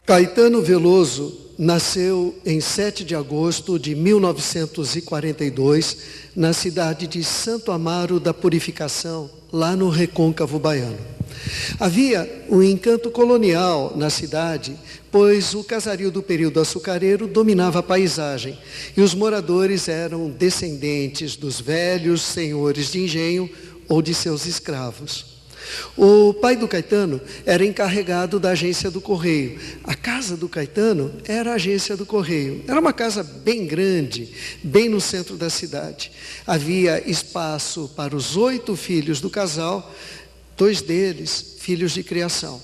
Caetano Veloso nasceu em 7 de agosto de 1942, na cidade de Santo Amaro da Purificação, lá no Recôncavo Baiano. Havia um encanto colonial na cidade, pois o casario do período açucareiro dominava a paisagem e os moradores eram descendentes dos velhos senhores de engenho ou de seus escravos. O pai do Caetano era encarregado da agência do Correio. A casa do Caetano era a agência do Correio. Era uma casa bem grande, bem no centro da cidade. Havia espaço para os 8 filhos do casal, 2 deles filhos de criação.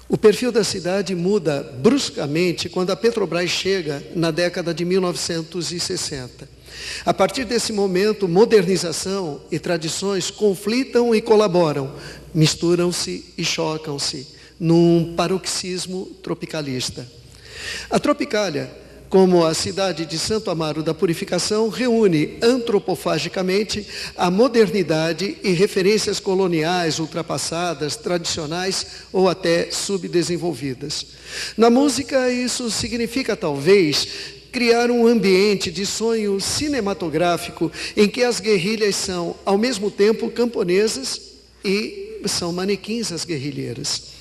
O perfil da cidade muda bruscamente quando a Petrobras chega na década de 1960. A partir desse momento, modernização e tradições conflitam e colaboram, misturam-se e chocam-se num paroxismo tropicalista. A Tropicália, como a cidade de Santo Amaro da Purificação, reúne antropofagicamente a modernidade e referências coloniais ultrapassadas, tradicionais ou até subdesenvolvidas. Na música, isso significa, talvez, criar um ambiente de sonho cinematográfico em que as guerrilhas são, ao mesmo tempo, camponesas e são manequins as guerrilheiras.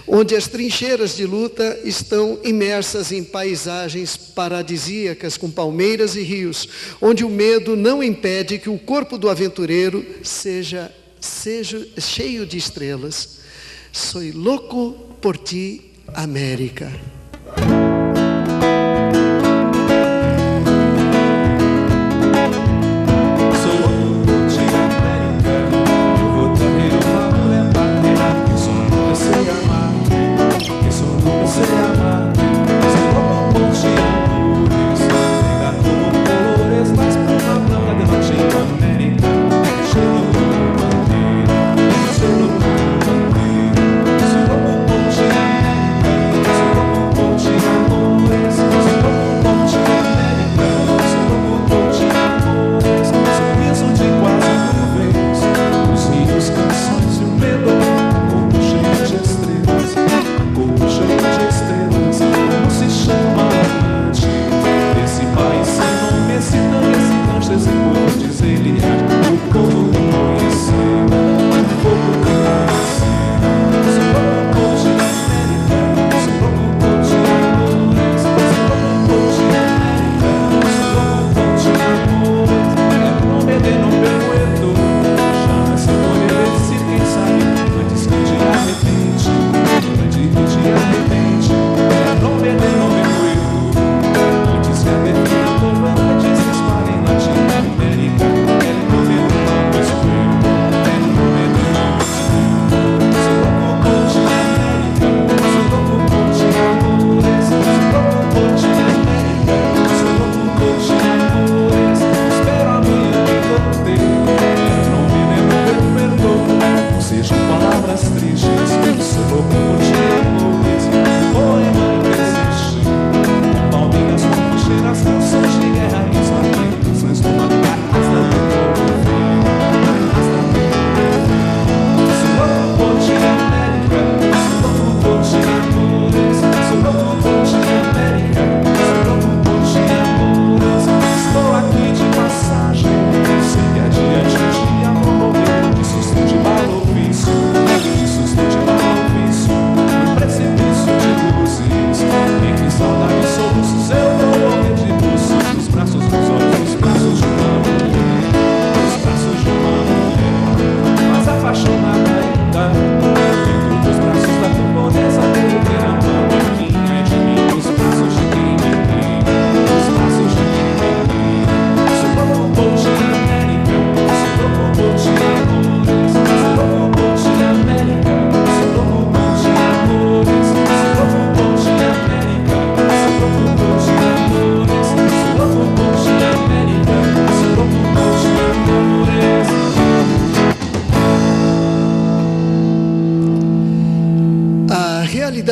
Onde as trincheiras de luta estão imersas em paisagens paradisíacas com palmeiras e rios, onde o medo não impede que o corpo do aventureiro seja cheio de estrelas. Soy louco por ti, América.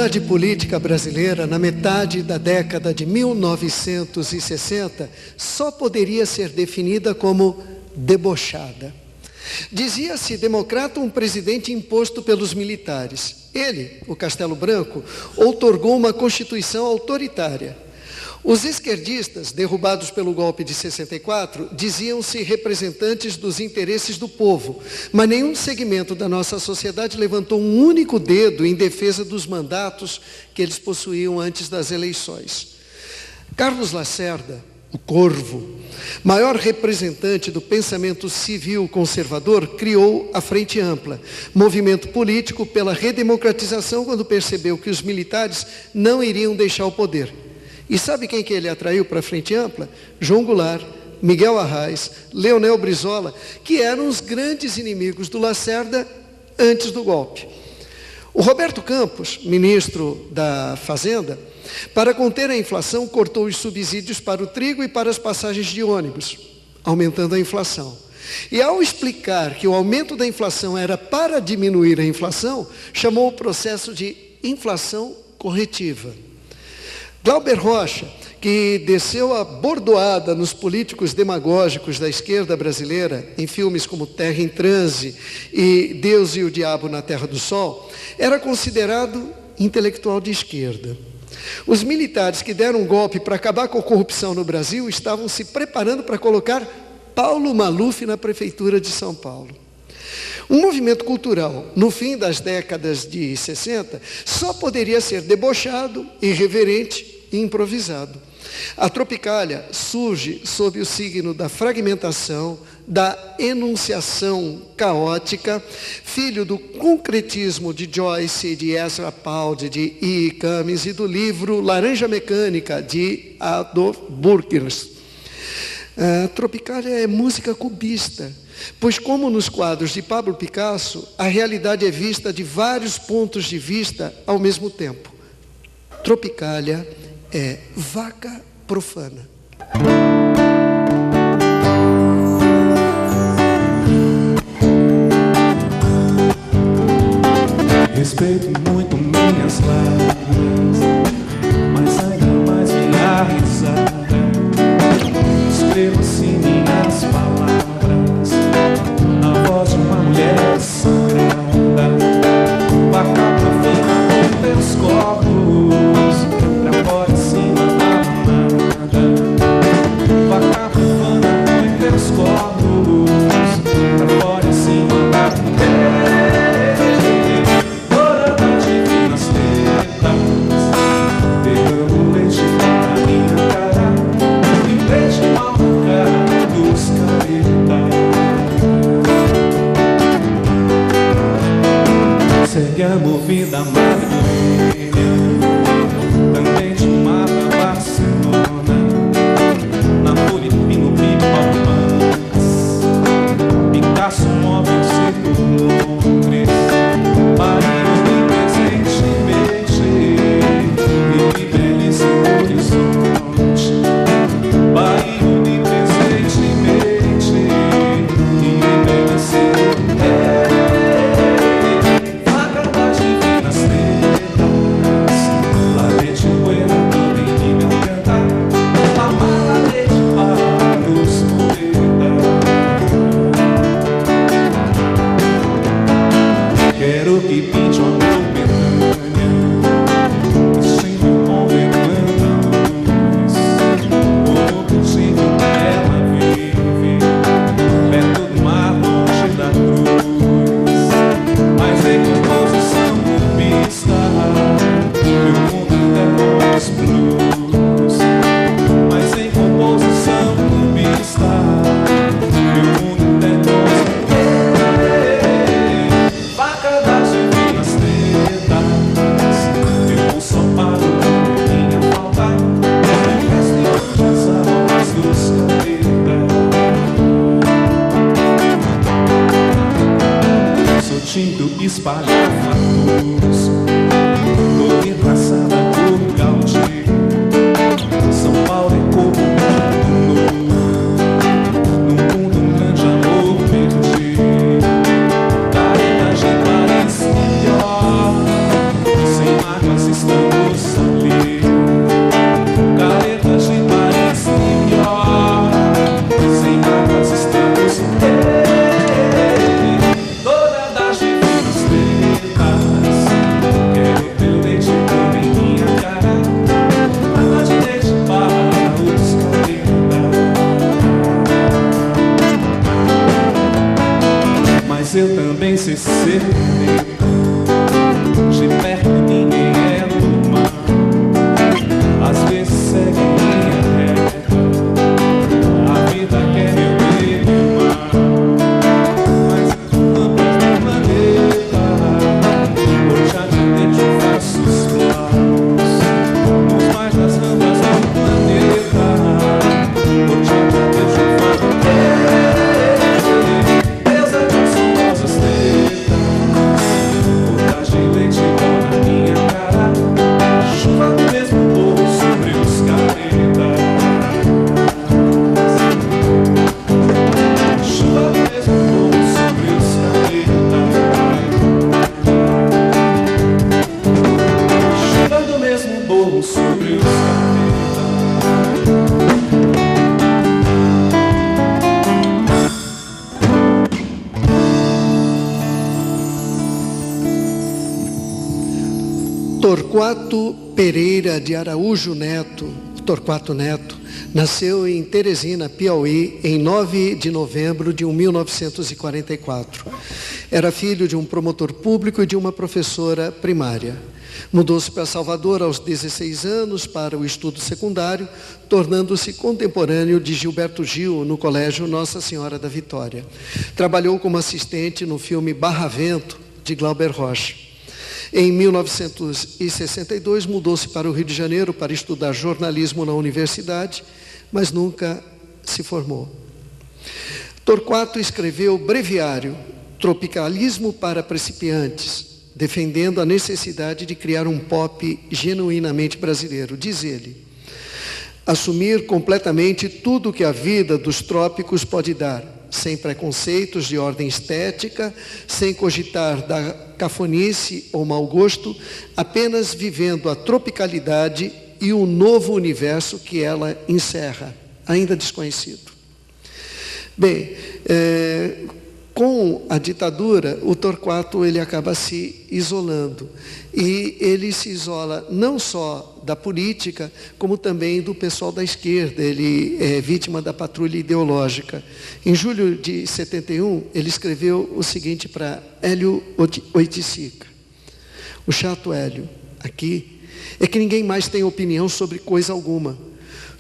realidade política brasileira, na metade da década de 1960, só poderia ser definida como debochada. Dizia-se democrata um presidente imposto pelos militares. Ele, o Castelo Branco, outorgou uma constituição autoritária. Os esquerdistas, derrubados pelo golpe de 64, diziam-se representantes dos interesses do povo, mas nenhum segmento da nossa sociedade levantou um único dedo em defesa dos mandatos que eles possuíam antes das eleições. Carlos Lacerda, o Corvo, maior representante do pensamento civil conservador, criou a Frente Ampla, movimento político pela redemocratização, quando percebeu que os militares não iriam deixar o poder. E sabe quem que ele atraiu para a Frente Ampla? João Goulart, Miguel Arraes, Leonel Brizola, que eram os grandes inimigos do Lacerda antes do golpe. O Roberto Campos, ministro da Fazenda, para conter a inflação, cortou os subsídios para o trigo e para as passagens de ônibus, aumentando a inflação. E ao explicar que o aumento da inflação era para diminuir a inflação, chamou o processo de inflação corretiva. Glauber Rocha, que desceu a bordoada nos políticos demagógicos da esquerda brasileira, em filmes como Terra em Transe e Deus e o Diabo na Terra do Sol, era considerado intelectual de esquerda. Os militares que deram um golpe para acabar com a corrupção no Brasil estavam se preparando para colocar Paulo Maluf na prefeitura de São Paulo. Um movimento cultural, no fim das décadas de 60, só poderia ser debochado, irreverente e improvisado. A Tropicália surge sob o signo da fragmentação, da enunciação caótica, filho do concretismo de Joyce, de Ezra Pound, de E. Cummings e do livro Laranja Mecânica, de Adolf Burkers. A Tropicália é música cubista, pois, como nos quadros de Pablo Picasso, a realidade é vista de vários pontos de vista ao mesmo tempo. Tropicália é vaca profana. Respeito muito minhas lágrimas, mas ainda mais minha risada. Escrevo assim minhas palavras, na voz de uma mulher sangrada. Vaca profana com teus copos, pra fora e cima da manada. Vaca profana com teus copos, pra fora e cima da manada. Segue a movida madrilenha, também de mata Barcelona, Napoli, Pino, Palmas, Picasso, móvel, Setor, Londres, Paris, recentemente, e belíssimo horizonte, Paris, recentemente, e belíssimo espalhar fatos, toda enlaçada por Gaudí. São Paulo é como um mundo novo, num mundo grande amor perdi. Caridade parece melhor, sem mágoas estamos ali. Caridade parece melhor, sem mágoas estamos ali. Mas eu também sei ser bonito. De perto ninguém é turma. Às vezes segue linha reta. A vida quer meu dilema. Mas tu não presta planeta. Hoje já te deixo falsos planos. Nos mais das rampas do planeta. Hoje já te deixo falsos Deus é tão são rosas tetas. Gotas de leite vão na minha cara. Chuva do mesmo morro sobre os caretas. Chuva do mesmo morro sobre os caretas. Chuva do mesmo morro sobre os caretas. Torquato Pereira de Araújo Neto, Torquato Neto, nasceu em Teresina, Piauí, em 9 de novembro de 1944. Era filho de um promotor público e de uma professora primária. Mudou-se para Salvador aos 16 anos para o estudo secundário, tornando-se contemporâneo de Gilberto Gil no Colégio Nossa Senhora da Vitória. Trabalhou como assistente no filme Barravento, de Glauber Rocha. Em 1962, mudou-se para o Rio de Janeiro para estudar jornalismo na universidade, mas nunca se formou. Torquato escreveu Breviário, Tropicalismo para Principiantes, defendendo a necessidade de criar um pop genuinamente brasileiro. Diz ele: assumir completamente tudo que a vida dos trópicos pode dar, sem preconceitos de ordem estética, sem cogitar da cafonice ou mau gosto, apenas vivendo a tropicalidade e o novo universo que ela encerra, ainda desconhecido. Bem, com a ditadura, o Torquato ele acaba se isolando. E ele se isola não só da política, como também do pessoal da esquerda. Ele é vítima da patrulha ideológica. Em julho de 71, ele escreveu o seguinte para Hélio Oiticica: o chato, Hélio, aqui, é que ninguém mais tem opinião sobre coisa alguma.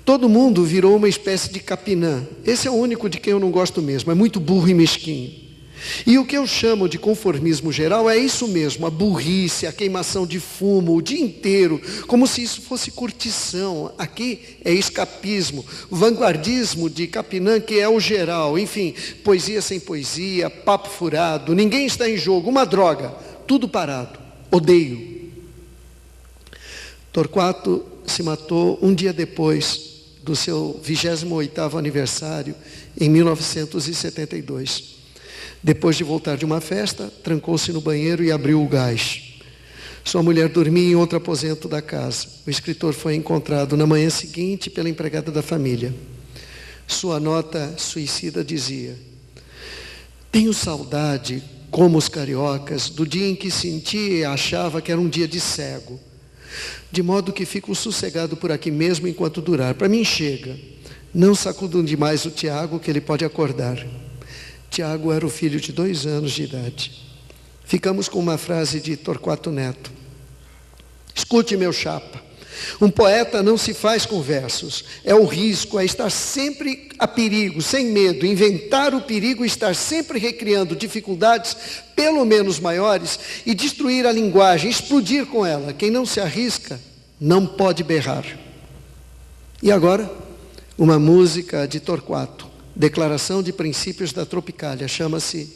Todo mundo virou uma espécie de capinã. Esse é o único de quem eu não gosto mesmo, é muito burro e mesquinho. E o que eu chamo de conformismo geral é isso mesmo, a burrice, a queimação de fumo o dia inteiro, como se isso fosse curtição. Aqui é escapismo, o vanguardismo de Capinã, que é o geral, enfim, poesia sem poesia, papo furado, ninguém está em jogo, uma droga, tudo parado, odeio. Torquato se matou um dia depois do seu 28º aniversário, em 1972. Depois de voltar de uma festa, trancou-se no banheiro e abriu o gás. Sua mulher dormia em outro aposento da casa. O escritor foi encontrado na manhã seguinte pela empregada da família. Sua nota suicida dizia: tenho saudade, como os cariocas, do dia em que sentia e achava que era um dia de cego. De modo que fico sossegado por aqui mesmo enquanto durar. Para mim chega. Não sacudam demais o Tiago, que ele pode acordar. Tiago era o filho de 2 anos de idade. Ficamos com uma frase de Torquato Neto: escute, meu chapa, um poeta não se faz com versos, é o risco, é estar sempre a perigo, sem medo, inventar o perigo e estar sempre recriando dificuldades pelo menos maiores e destruir a linguagem, explodir com ela. Quem não se arrisca não pode berrar. E agora, uma música de Torquato, Declaração de Princípios da Tropicália, chama-se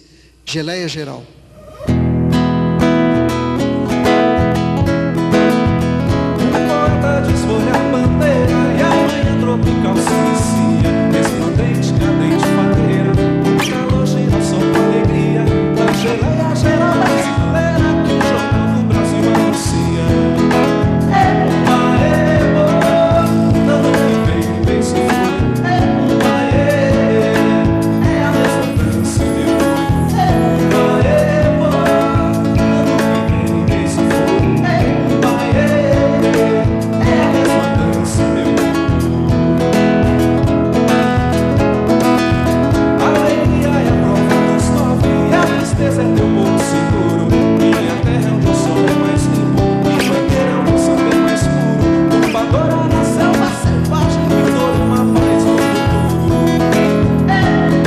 Geleia Geral. Desfolha a bandeira e a manhã tropical se inicia, resplandente, cadente, fadeira, o calor cheira só com alegria, da geleia geral brasileira que o Jornal do Brasil anuncia. Aê, dando que veio, bem se foi. Aê, é a mesma dança, meu. Aê, é teu porto seguro. Minha terra onde o sol é mais limpo, minha bandeira onde o samba é mais puro. Tumbadora na selva selvagem, que dor uma paz no futuro.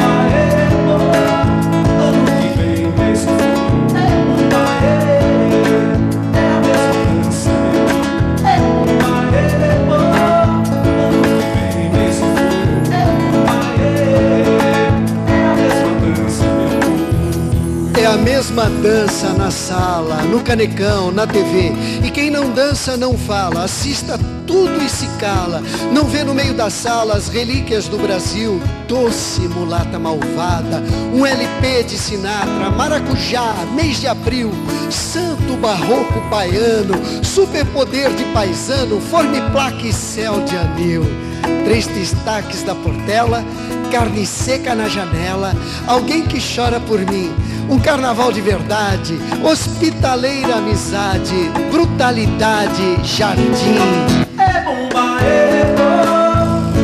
Aê, ano que vem mês futuro. Aê, é a mesma dança, meu. Aê, ano que vem mês futuro. Aê, é a mesma dança, meu. É a mesma dança na sala, no canecão, na TV. E quem não dança não fala, assista tudo e se cala. Não vê no meio da sala as relíquias do Brasil. Doce mulata malvada, um LP de Sinatra, maracujá, mês de abril, santo barroco baiano, superpoder de paisano, formiplaque e céu de anil. 3 destaques da Portela, carne seca na janela, alguém que chora por mim, um carnaval de verdade, hospitaleira amizade, brutalidade, jardim. É bomba,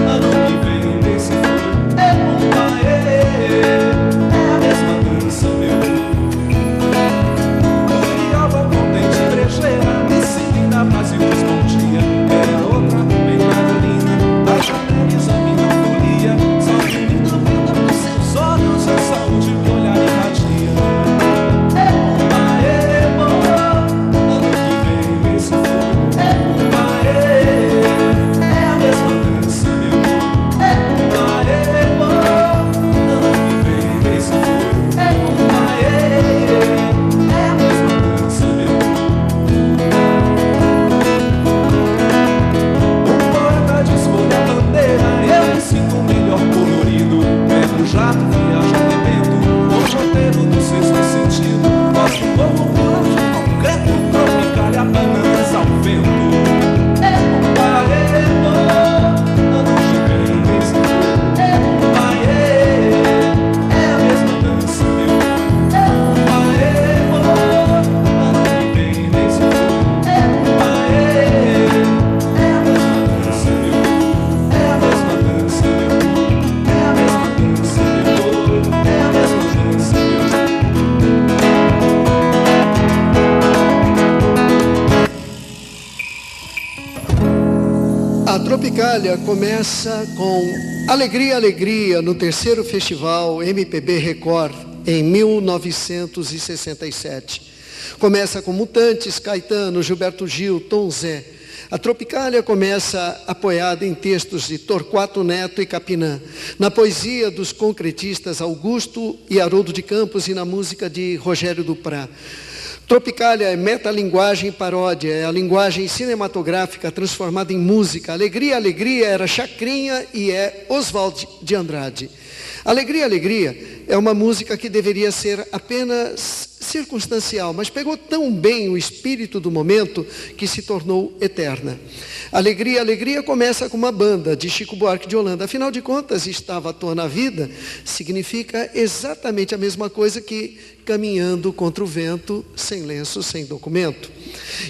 ano que vem desse futuro. É bomba, é a mesma dança, meu. Criava contente, brejeira, nesse linda Brasil diz bom dia. Era outra bem Carolina, da janela examina a folia. Só que lindo brilho dos seus olhos, a saúde que olhar irradia. É bomba, ano que vem desse futuro. É bomba, é a mesma dança, meu. É bomba, ano que vem desse futuro. É bomba, é a mesma dança, meu. Um poeta desfolha a bandeira, eu me sinto melhor colorido. Pego o jato, viajo bebendo, o roteiro do sexto sentido. Gosto do povo pulando de concreto, tropical e a bananas ao vento. É bomba, ano que vem desse futuro. É bomba, é a mesma dança, meu. É bomba, ano que vem desse futuro. É bomba, é a mesma dança, meu. É a mesma dança, meu. É a mesma dança, meu. É a mesma dança, meu. A Tropicália começa com Alegria, Alegria no 3º Festival MPB Record em 1967. Começa com Mutantes, Caetano, Gilberto Gil, Tom Zé. A Tropicália começa apoiada em textos de Torquato Neto e Capinã, na poesia dos concretistas Augusto e Haroldo de Campos e na música de Rogério Duprá. Tropicália é metalinguagem e paródia, é a linguagem cinematográfica transformada em música. Alegria, Alegria era Chacrinha e é Oswald de Andrade. Alegria, Alegria é uma música que deveria ser apenas circunstancial, mas pegou tão bem o espírito do momento que se tornou eterna. Alegria, Alegria começa com uma banda de Chico Buarque de Holanda. Afinal de contas, estava à toa na vida, significa exatamente a mesma coisa que caminhando contra o vento, sem lenço, sem documento.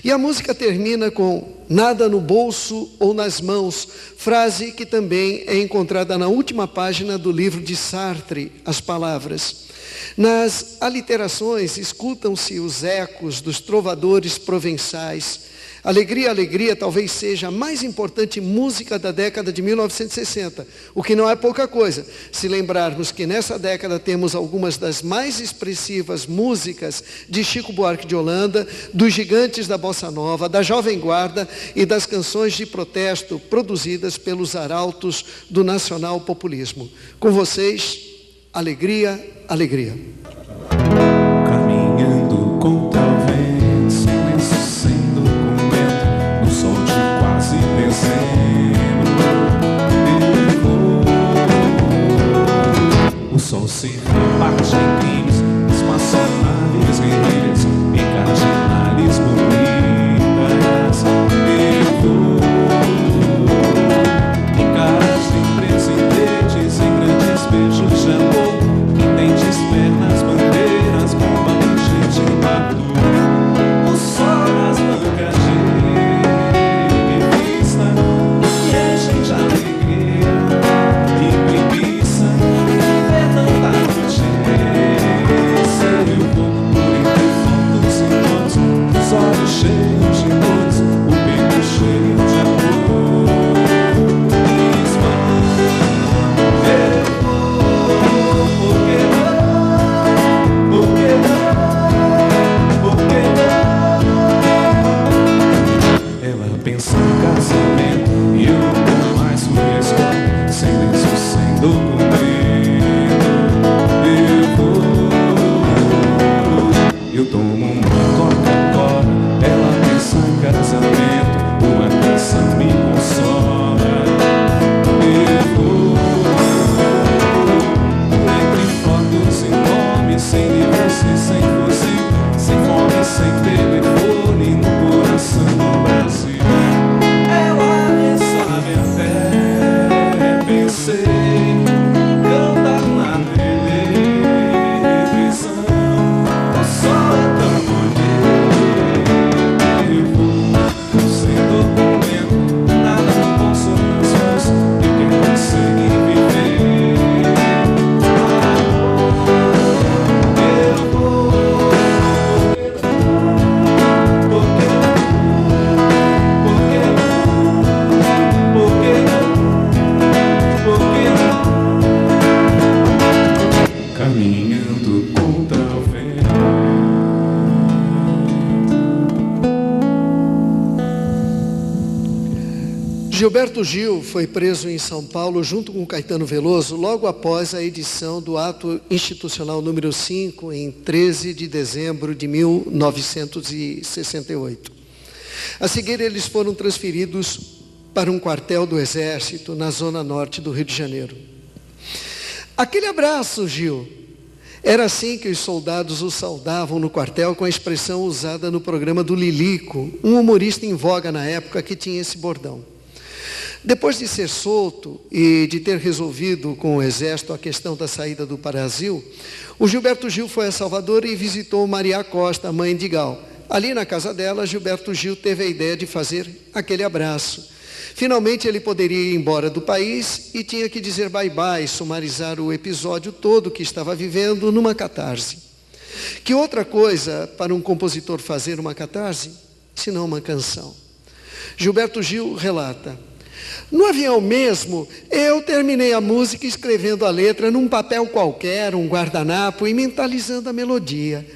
E a música termina com nada no bolso ou nas mãos, frase que também é encontrada na última página do livro de Sartre, As Palavras. Nas aliterações escutam-se os ecos dos trovadores provençais. Alegria, Alegria talvez seja a mais importante música da década de 1960, o que não é pouca coisa, se lembrarmos que nessa década temos algumas das mais expressivas músicas de Chico Buarque de Holanda, dos gigantes da Bossa Nova, da Jovem Guarda e das canções de protesto produzidas pelos arautos do nacional populismo. Com vocês, Alegria, Alegria. Caminhando contra o vento, silêncio sem documento, no sol de quase dezembro. O sol se reparte em crimes, espaçonaves, guerrilhas, picatinales bonitas. Eu vou em caras de presidentes, em grandes beijos de amor, que tentes pernas eu tomo uma Coca-Cola. Ela pensa em casamento, uma canção me consola. Eu vou entre fotos e nomes, sem você, sem você, sem fome, sem telefone, no coração do Brasil. Ela nem sabe até, pensei, cantar na televisão. O sol é tão bonito, eu vou sem documento, nada no bolso, nas mãos, eu quero seguir viver. Eu vou, caminhando contra o vento. Gilberto Gil foi preso em São Paulo junto com Caetano Veloso logo após a edição do Ato Institucional número 5, em 13 de dezembro de 1968. A seguir, eles foram transferidos para um quartel do Exército na zona norte do Rio de Janeiro. Aquele abraço, Gil. Era assim que os soldados o saudavam no quartel, com a expressão usada no programa do Lilico, um humorista em voga na época que tinha esse bordão. Depois de ser solto e de ter resolvido com o Exército a questão da saída do Brasil, o Gilberto Gil foi a Salvador e visitou Maria Costa, mãe de Gal. Ali na casa dela, Gilberto Gil teve a ideia de fazer aquele abraço. Finalmente ele poderia ir embora do país e tinha que dizer bye-bye, sumarizar o episódio todo que estava vivendo numa catarse. Que outra coisa para um compositor fazer uma catarse, senão uma canção? Gilberto Gil relata: no avião mesmo, eu terminei a música escrevendo a letra num papel qualquer, um guardanapo, e mentalizando a melodia.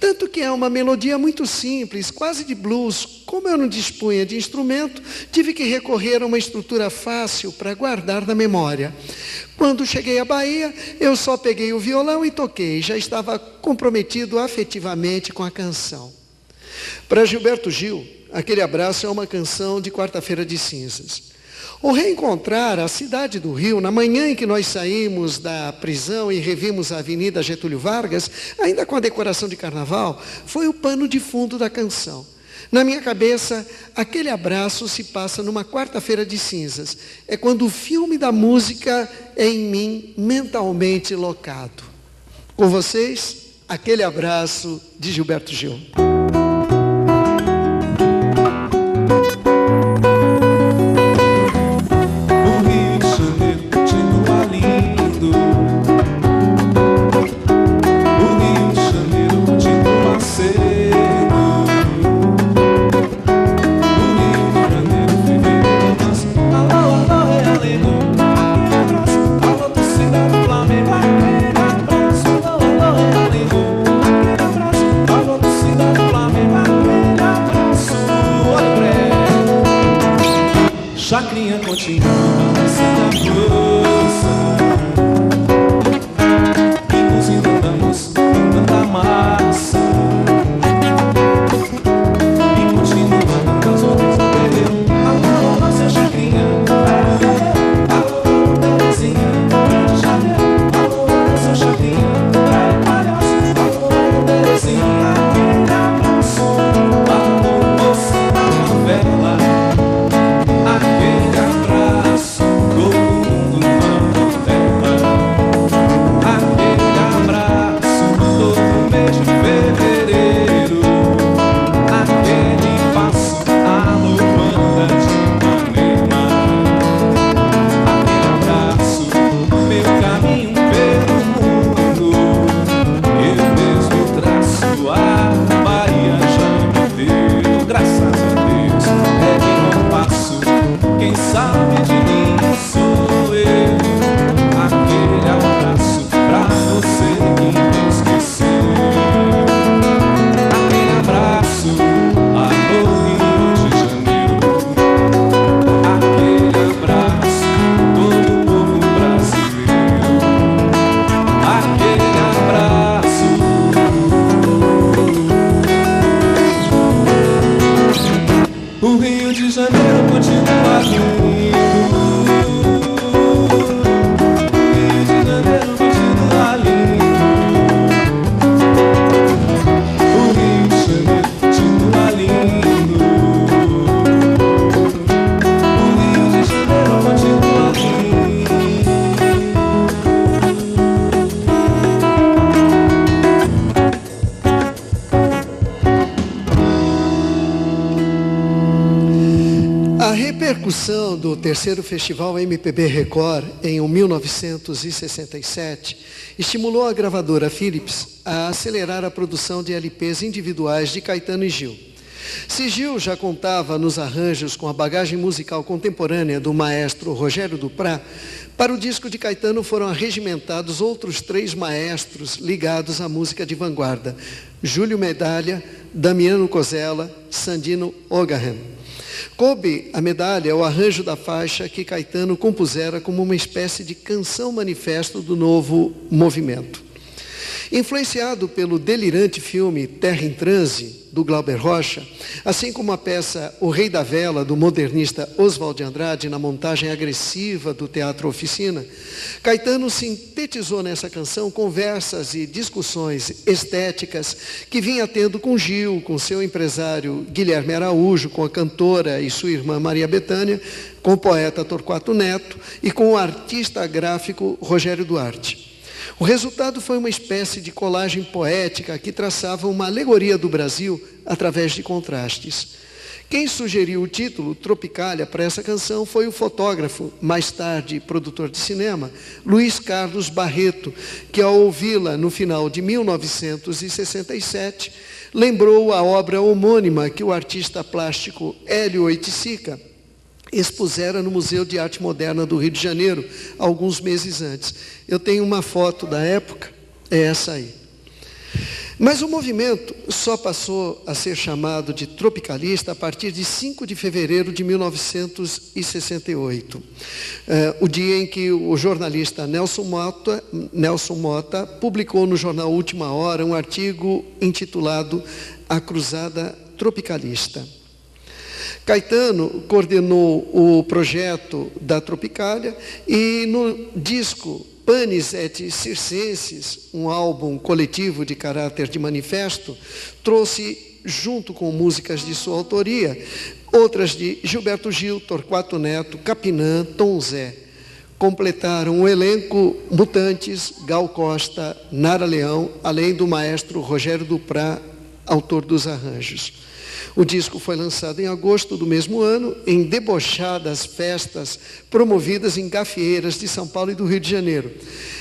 Tanto que é uma melodia muito simples, quase de blues. Como eu não dispunha de instrumento, tive que recorrer a uma estrutura fácil para guardar na memória. Quando cheguei à Bahia, eu só peguei o violão e toquei. Já estava comprometido afetivamente com a canção. Para Gilberto Gil, aquele abraço é uma canção de Quarta-feira de Cinzas. O reencontrar a cidade do Rio, na manhã em que nós saímos da prisão e revimos a Avenida Getúlio Vargas, ainda com a decoração de carnaval, foi o pano de fundo da canção. Na minha cabeça, aquele abraço se passa numa Quarta-feira de Cinzas. É quando o filme da música é em mim mentalmente locado. Com vocês, aquele abraço de Gilberto Gil. Cidade repercussão do terceiro Festival MPB Record em 1967 estimulou a gravadora Philips a acelerar a produção de LPs individuais de Caetano e Gil. Se Gil já contava nos arranjos com a bagagem musical contemporânea do maestro Rogério Duprat, para o disco de Caetano foram arregimentados outros 3 maestros ligados à música de vanguarda: Júlio Medalha, Damiano Cosella, Sandino Ogarren. Coube a Medalha o arranjo da faixa que Caetano compusera como uma espécie de canção manifesto do novo movimento. Influenciado pelo delirante filme Terra em Transe, do Glauber Rocha, assim como a peça O Rei da Vela, do modernista Oswald de Andrade, na montagem agressiva do Teatro Oficina, Caetano sintetizou nessa canção conversas e discussões estéticas que vinha tendo com Gil, com seu empresário Guilherme Araújo, com a cantora e sua irmã Maria Bethânia, com o poeta Torquato Neto e com o artista gráfico Rogério Duarte. O resultado foi uma espécie de colagem poética que traçava uma alegoria do Brasil através de contrastes. Quem sugeriu o título Tropicália para essa canção foi o fotógrafo, mais tarde produtor de cinema, Luiz Carlos Barreto, que ao ouvi-la no final de 1967, lembrou a obra homônima que o artista plástico Hélio Oiticica expusera no Museu de Arte Moderna do Rio de Janeiro, alguns meses antes. Eu tenho uma foto da época, é essa aí. Mas o movimento só passou a ser chamado de tropicalista a partir de 5 de fevereiro de 1968, o dia em que o jornalista Nelson Motta publicou no jornal Última Hora um artigo intitulado A Cruzada Tropicalista. Caetano coordenou o projeto da Tropicália e no disco Panis et Circenses, um álbum coletivo de caráter de manifesto, trouxe, junto com músicas de sua autoria, outras de Gilberto Gil, Torquato Neto, Capinã, Tom Zé. Completaram o elenco Mutantes, Gal Costa, Nara Leão, além do maestro Rogério Duprat, autor dos arranjos. O disco foi lançado em agosto do mesmo ano, em debochadas festas promovidas em gafieiras de São Paulo e do Rio de Janeiro.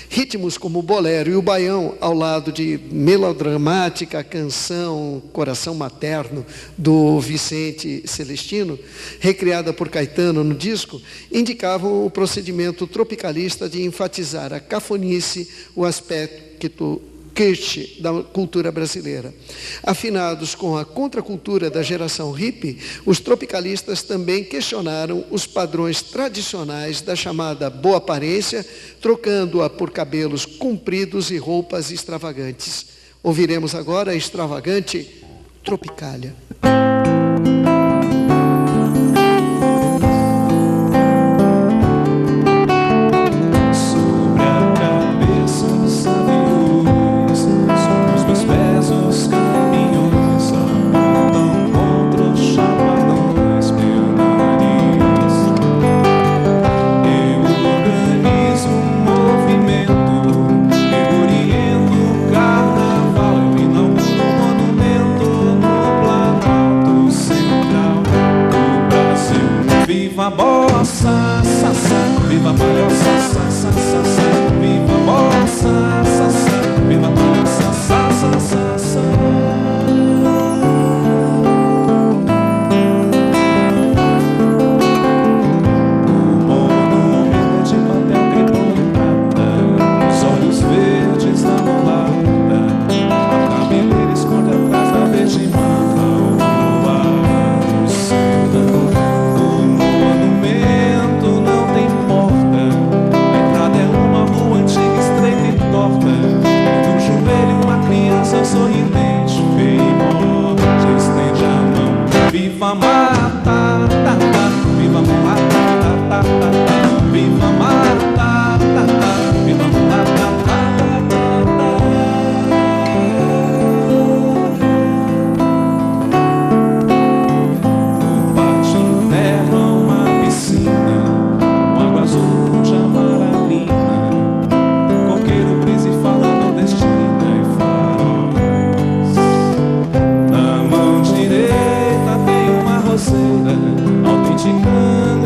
Ritmos como o bolero e o baião, ao lado de melodramática canção Coração Materno, do Vicente Celestino, recriada por Caetano no disco, indicavam o procedimento tropicalista de enfatizar a cafonice, o aspecto kitsch da cultura brasileira. Afinados com a contracultura da geração hippie, os tropicalistas também questionaram os padrões tradicionais da chamada boa aparência, trocando-a por cabelos compridos e roupas extravagantes. Ouviremos agora a extravagante Tropicália. Viva a bossa, sa, sa, viva a palhoça, sa, sa, sa, sa, viva a bossa, sa, sa, viva a palhoça, sa, sa, sa, sa. O monumento de papel crepom e prata, os olhos verdes da mulata, a cabeleira esconde atrás da verde mata, o ar do sertão. Sorridente, vem morte, estende a mão. Viva a mata, ta, ta, viva a mulata, ta, ta, ta, ta. Viva a mata, ta, ta, viva a mulata, ta, ta, ta. No pátio interno há uma piscina, com água azul de amaralina, coqueiro preso e falando destino. Autenticando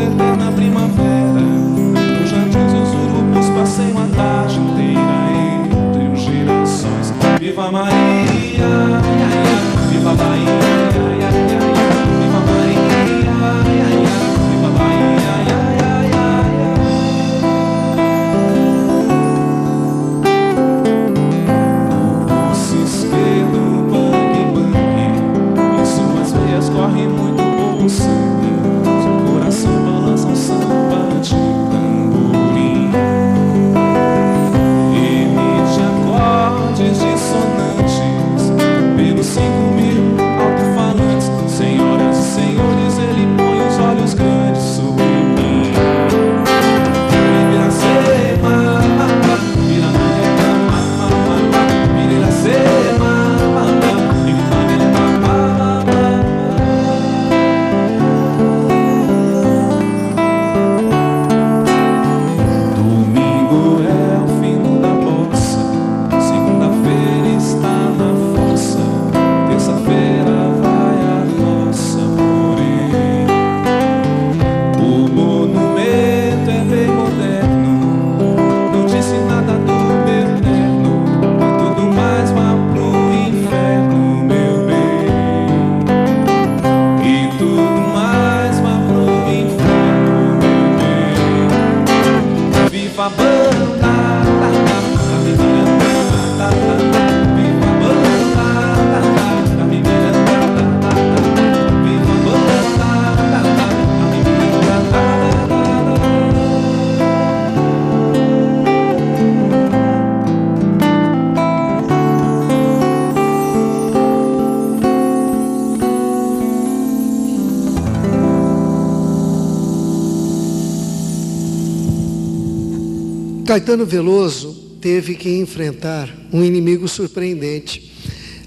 Caetano Veloso teve que enfrentar um inimigo surpreendente,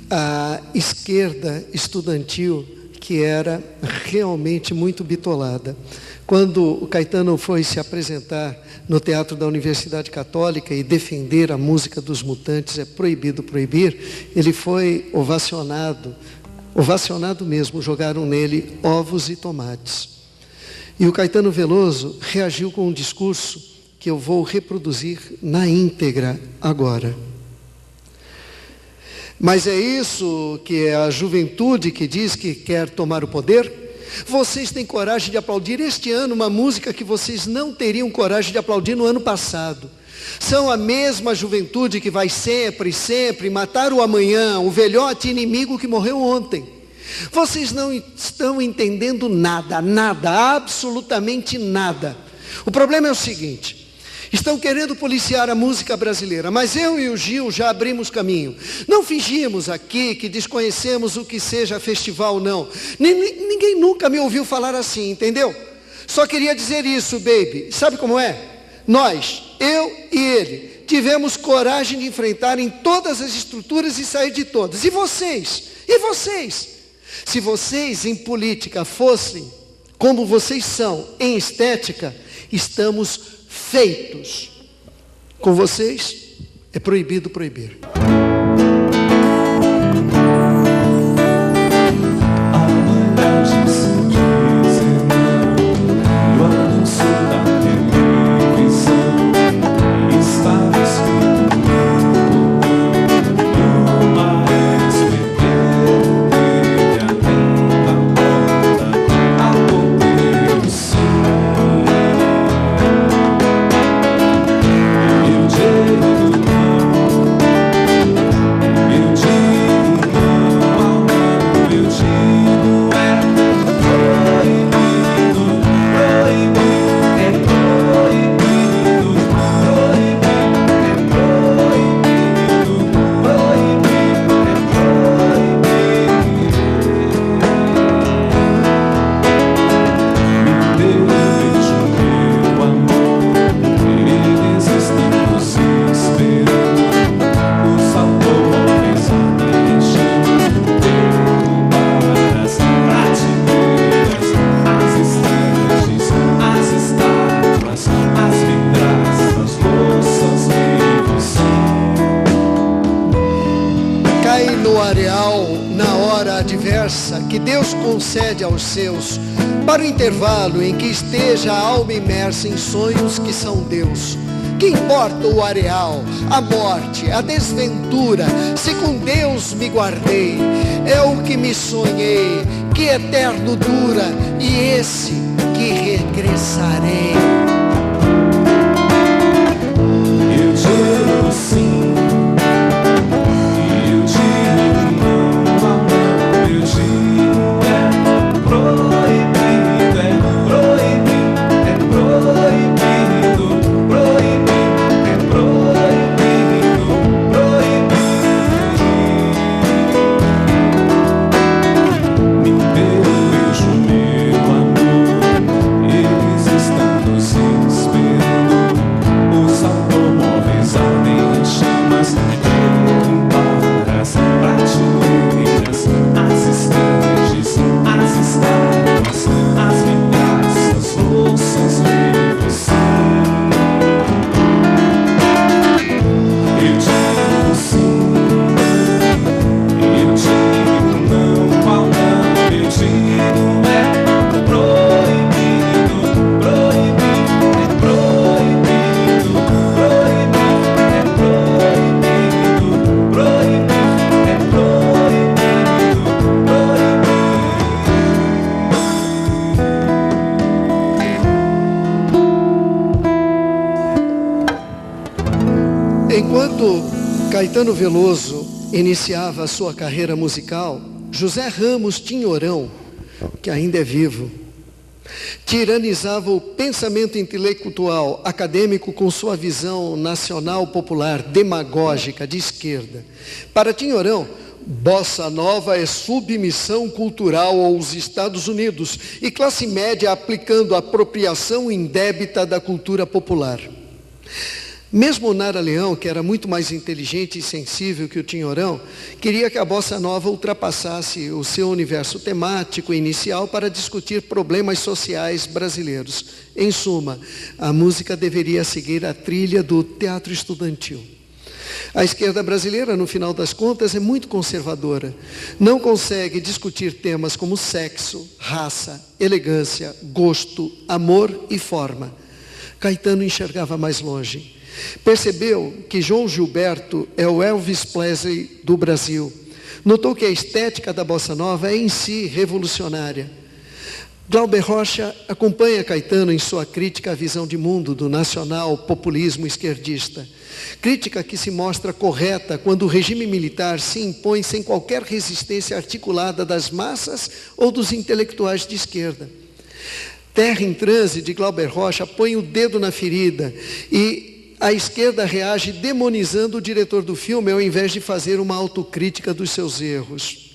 a esquerda estudantil, que era realmente muito bitolada. Quando o Caetano foi se apresentar no Teatro da Universidade Católica e defender a música dos Mutantes, é proibido proibir, ele foi ovacionado mesmo, jogaram nele ovos e tomates. E o Caetano Veloso reagiu com um discurso que eu vou reproduzir na íntegra agora. Mas é isso que é a juventude que diz que quer tomar o poder? Vocês têm coragem de aplaudir este ano uma música que vocês não teriam coragem de aplaudir no ano passado. São a mesma juventude que vai sempre matar o amanhã, o velhote inimigo que morreu ontem. Vocês não estão entendendo nada, absolutamente nada. O problema é o seguinte: estão querendo policiar a música brasileira, mas eu e o Gil já abrimos caminho. Não fingimos aqui que desconhecemos o que seja festival, não. Ninguém nunca me ouviu falar assim, entendeu? Só queria dizer isso, baby. Sabe como é? Nós, eu e ele, tivemos coragem de enfrentar em todas as estruturas e sair de todas. E vocês? E vocês? Se vocês em política fossem como vocês são em estética, estamos feitos. Com vocês é proibido proibir. Que Deus concede aos seus, para o intervalo em que esteja a alma imersa em sonhos que são Deus. Que importa o areal, a morte, a desventura, se com Deus me guardei, é o que me sonhei, que eterno dura, e esse que regressarei. Eu digo sim. Enquanto Caetano Veloso iniciava a sua carreira musical, José Ramos Tinhorão, que ainda é vivo, tiranizava o pensamento intelectual acadêmico com sua visão nacional popular demagógica de esquerda. Para Tinhorão, bossa nova é submissão cultural aos Estados Unidos e classe média aplicando a apropriação indébita da cultura popular. Mesmo o Nara Leão, que era muito mais inteligente e sensível que o Tinhorão, queria que a bossa nova ultrapassasse o seu universo temático inicial para discutir problemas sociais brasileiros. Em suma, a música deveria seguir a trilha do teatro estudantil. A esquerda brasileira, no final das contas, é muito conservadora. Não consegue discutir temas como sexo, raça, elegância, gosto, amor e forma. Caetano enxergava mais longe. Percebeu que João Gilberto é o Elvis Presley do Brasil. Notou que a estética da bossa nova é em si revolucionária. Glauber Rocha acompanha Caetano em sua crítica à visão de mundo do nacional populismo esquerdista. Crítica que se mostra correta quando o regime militar se impõe sem qualquer resistência articulada das massas ou dos intelectuais de esquerda. Terra em Transe, de Glauber Rocha, põe o dedo na ferida e a esquerda reage demonizando o diretor do filme ao invés de fazer uma autocrítica dos seus erros.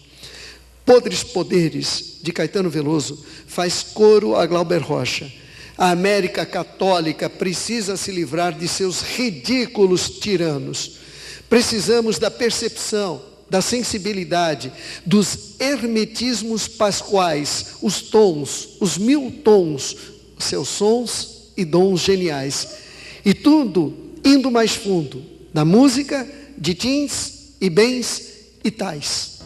Podres Poderes, de Caetano Veloso, faz coro a Glauber Rocha. A América Católica precisa se livrar de seus ridículos tiranos. Precisamos da percepção, da sensibilidade, dos hermetismos pasquais, os tons, os 1000 tons, seus sons e dons geniais. E tudo indo mais fundo, na música de tins e bens e tais.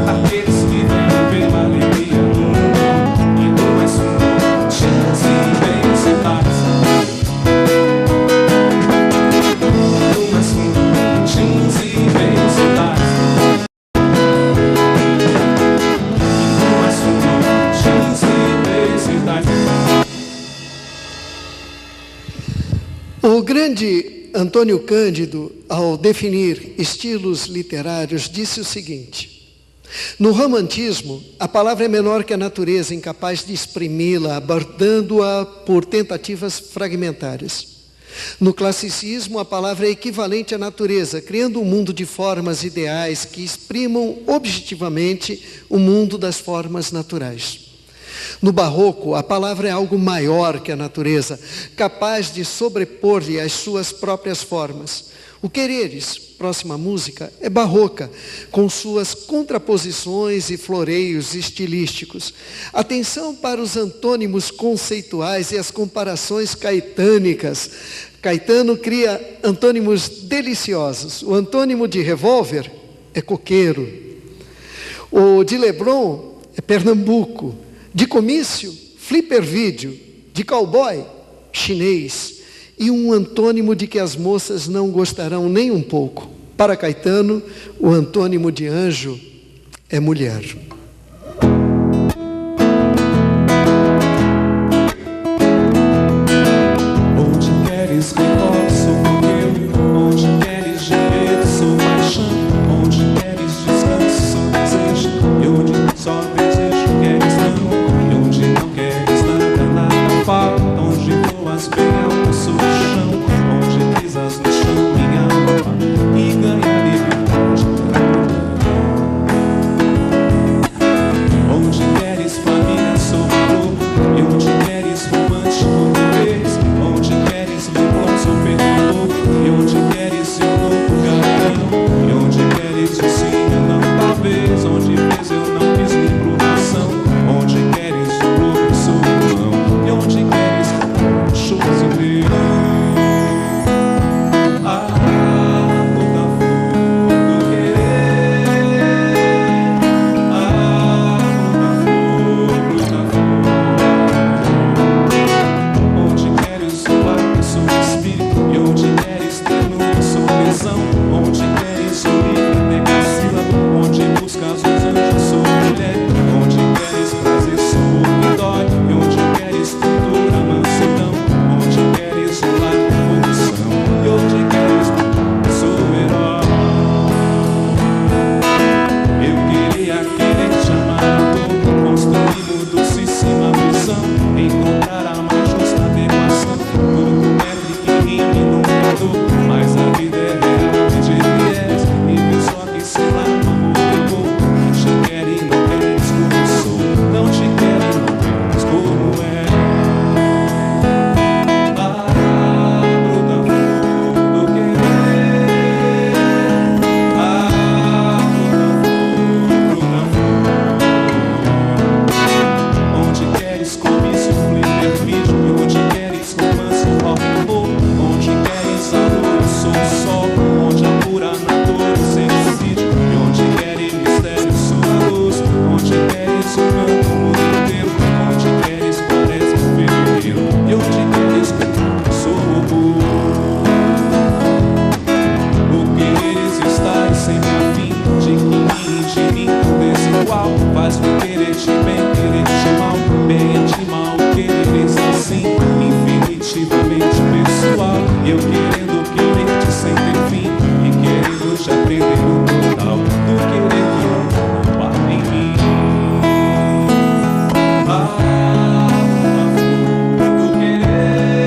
Aqueles que vêm grande Antônio Cândido, ao definir estilos literários, disse o seguinte: no romantismo, a palavra é menor que a natureza, incapaz de exprimi-la, abordando-a por tentativas fragmentárias. No classicismo, a palavra é equivalente à natureza, criando um mundo de formas ideais que exprimam objetivamente o mundo das formas naturais. No barroco, a palavra é algo maior que a natureza, capaz de sobrepor-lhe as suas próprias formas. O Quereres, próxima música, é barroca, com suas contraposições e floreios estilísticos. Atenção para os antônimos conceituais e as comparações caetânicas. Caetano cria antônimos deliciosos. O antônimo de revólver é coqueiro. O de Leblon é Pernambuco. De comício, flipper vídeo. De cowboy, chinês. E um antônimo de que as moças não gostarão nem um pouco. Para Caetano, o antônimo de anjo é mulher. Onde queres recorte, sou fogueiro. Onde queres gemer, sou paixão. Onde queres descanso, sou desejo. E onde só desejo, queres não. E onde não queres nada, nada falta. Onde voas bem alto, sou o chão. Onde pisas no chão, minha alma, e ganha liberdade. Onde queres família, sou amor. E onde queres romântico, vez. Onde queres limão, sou perdedor. E onde queres eu novo garotão. E onde queres o sim, eu não talvez. Onde vês eu não vislumbro nação. Onde queres o louco, sou irmão. E onde queres shows e Deus. Onde queres o livro, decassílabo. Onde buscas os anjos, sou mulher. Onde queres prazer, sou o que dói. E onde queres cultura, mansidão. Onde queres o lar, evolução. E onde queres, sou o herói. Eu queria te amar, construir docíssima visão. Encontrar a mais justa adequação. Tudo métrico e rime nunca dou. Mas a vida é real e de viés. E viu só que sei lá como eu vou. Não te quero e não queres como sou. Não te quero e não queres como é. Abro da flor do querer. Abro da flor. Onde queres comício, flipper vídeo. E onde queres romance, rock and roll. Onde queres amor, eu sou o sol. Onde a pura natureza sem suicídio. E onde queres mistério, sou a luz. Onde queres o canto, o mundo inteiro. Onde queres parece um verdadeiro. E onde queres sou o robô. O quereres estar sempre a fim. De mim, desigual. Faz-me querer te bem, querer te mal. Bem de mal, quereres assim. Infinitivamente pessoal. Eu querendo querer-te sem ter fim. E querendo te aprender o total. Do querer que eu paro em mim. Do querer.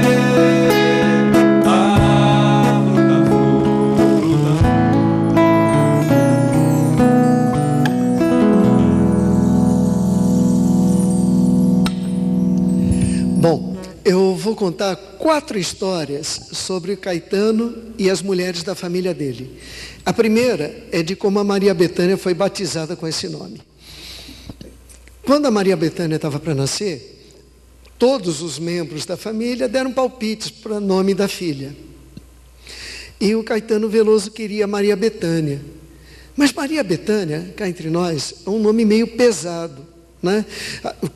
Da flor, Bom, eu vou contar 4 histórias sobre o Caetano e as mulheres da família dele. A primeira é de como a Maria Bethânia foi batizada com esse nome. Quando a Maria Bethânia estava para nascer, todos os membros da família deram palpites para o nome da filha. E o Caetano Veloso queria Maria Bethânia. Mas Maria Bethânia, cá entre nós, é um nome meio pesado, né?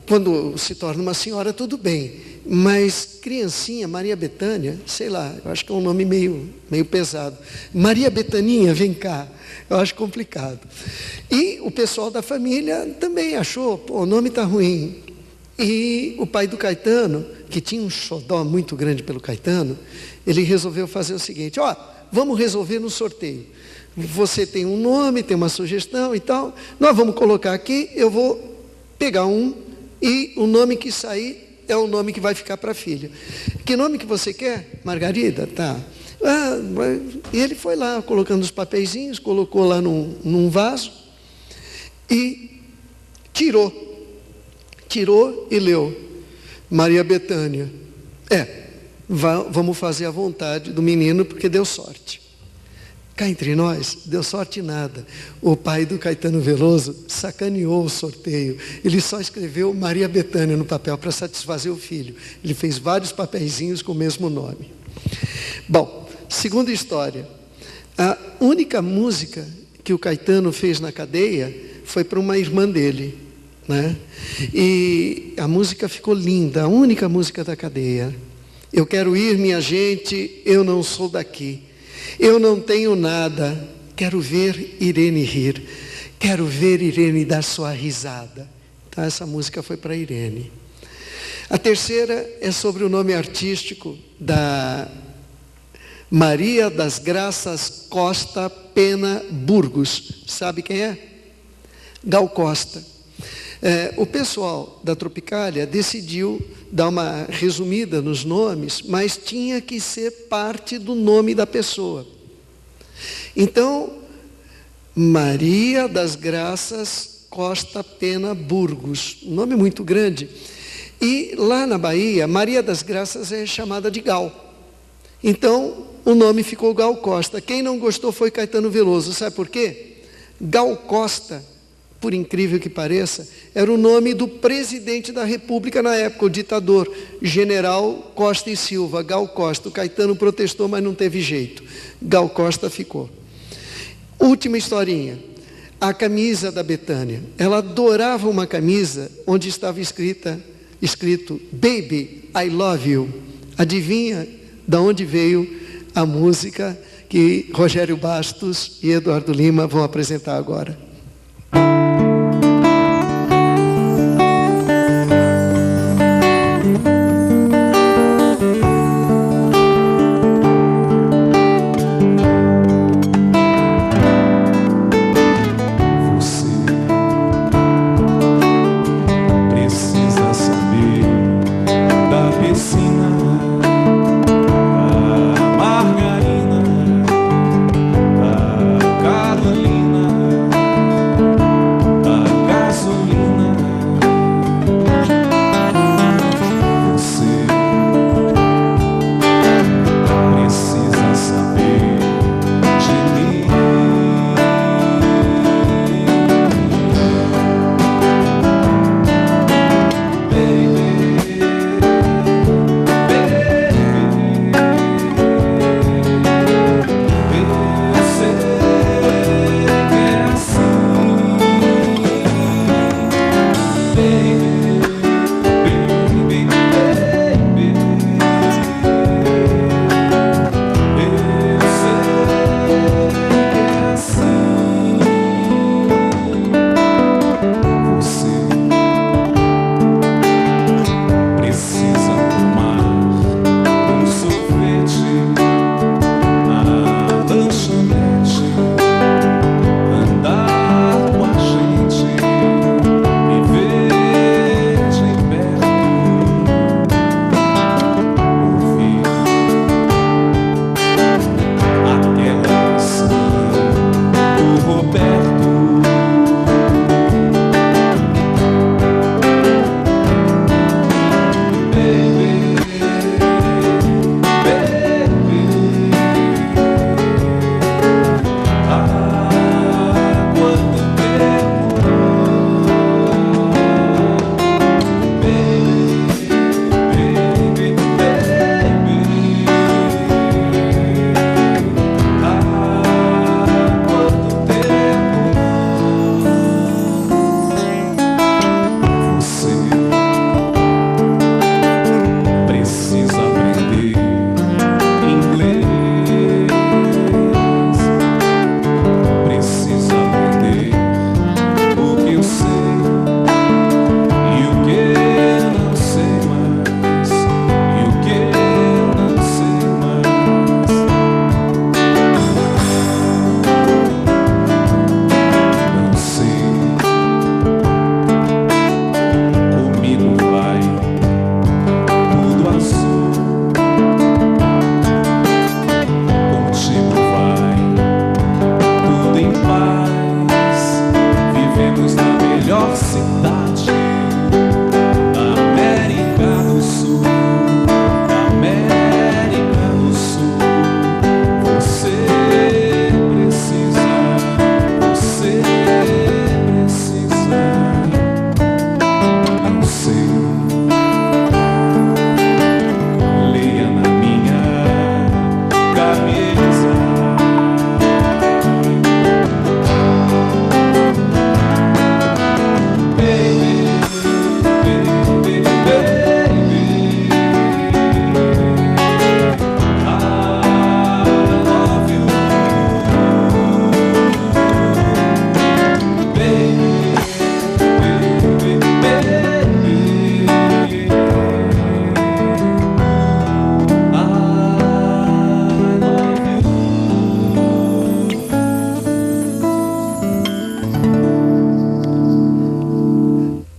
Quando se torna uma senhora, tudo bem. Mas criancinha, Maria Bethânia, sei lá, eu acho que é um nome meio pesado. Maria Betaninha, vem cá, eu acho complicado. E o pessoal da família também achou, pô, o nome está ruim. E o pai do Caetano que tinha um xodó muito grande pelo Caetano, ele resolveu fazer o seguinte: vamos resolver no sorteio. Você tem um nome, tem uma sugestão e tal, nós vamos colocar aqui, eu vou pegar um e o nome que sair é o nome que vai ficar para a filha. Que nome que você quer? Margarida? Tá. E ele foi lá colocando os papeizinhos, colocou lá num vaso e tirou e leu: Maria Bethânia. Vamos fazer a vontade do menino porque deu sorte. Cá entre nós, deu sorte nada. O pai do Caetano Veloso sacaneou o sorteio. Ele só escreveu Maria Bethânia no papel para satisfazer o filho. Ele fez vários papeizinhos com o mesmo nome. Bom, segunda história. A única música que o Caetano fez na cadeia foi para uma irmã dele, né? E a música ficou linda, a única música da cadeia. Eu quero ir, minha gente, eu não sou daqui. Eu não tenho nada, quero ver Irene rir. Quero ver Irene dar sua risada. Então essa música foi para Irene. A terceira é sobre o nome artístico da Maria das Graças Costa Pena Burgos. Sabe quem é? Gal Costa. O pessoal da Tropicália decidiu dar uma resumida nos nomes, mas tinha que ser parte do nome da pessoa. Então, Maria das Graças Costa Pena Burgos, um nome muito grande. E lá na Bahia, Maria das Graças é chamada de Gal. Então, o nome ficou Gal Costa. Quem não gostou foi Caetano Veloso. Sabe por quê? Gal Costa, por incrível que pareça, era o nome do presidente da República na época, o ditador, General Costa e Silva, Gal Costa. O Caetano protestou, mas não teve jeito. Gal Costa ficou. Última historinha. A camisa da Bethânia. Ela adorava uma camisa onde estava escrito Baby, I love you. Adivinha de onde veio a música que Rogério Bastos e Eduardo Lima vão apresentar agora? Margarina, Carolina,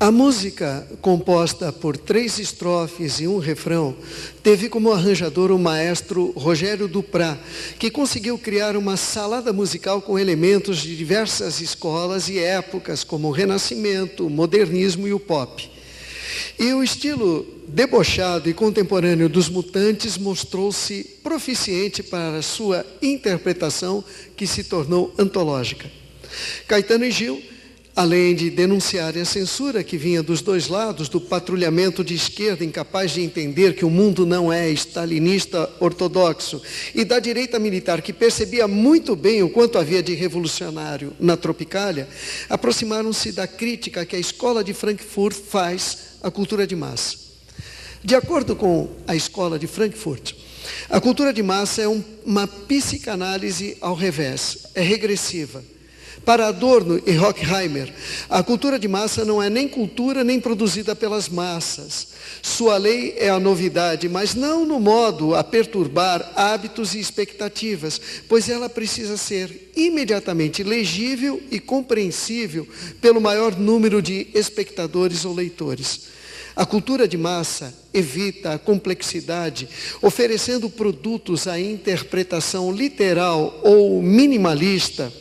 A música, composta por 3 estrofes e um refrão, teve como arranjador o maestro Rogério Duprat, que conseguiu criar uma salada musical com elementos de diversas escolas e épocas, como o Renascimento, o Modernismo e o Pop. E o estilo debochado e contemporâneo dos Mutantes mostrou-se proficiente para sua interpretação, que se tornou antológica. Caetano e Gil, além de denunciarem a censura que vinha dos 2 lados, do patrulhamento de esquerda incapaz de entender que o mundo não é stalinista ortodoxo, e da direita militar que percebia muito bem o quanto havia de revolucionário na Tropicália, aproximaram-se da crítica que a Escola de Frankfurt faz à cultura de massa. De acordo com a Escola de Frankfurt, a cultura de massa é uma psicanálise ao revés, é regressiva. Para Adorno e Horkheimer, a cultura de massa não é nem cultura nem produzida pelas massas. Sua lei é a novidade, mas não no modo a perturbar hábitos e expectativas, pois ela precisa ser imediatamente legível e compreensível pelo maior número de espectadores ou leitores. A cultura de massa evita a complexidade, oferecendo produtos à interpretação literal ou minimalista.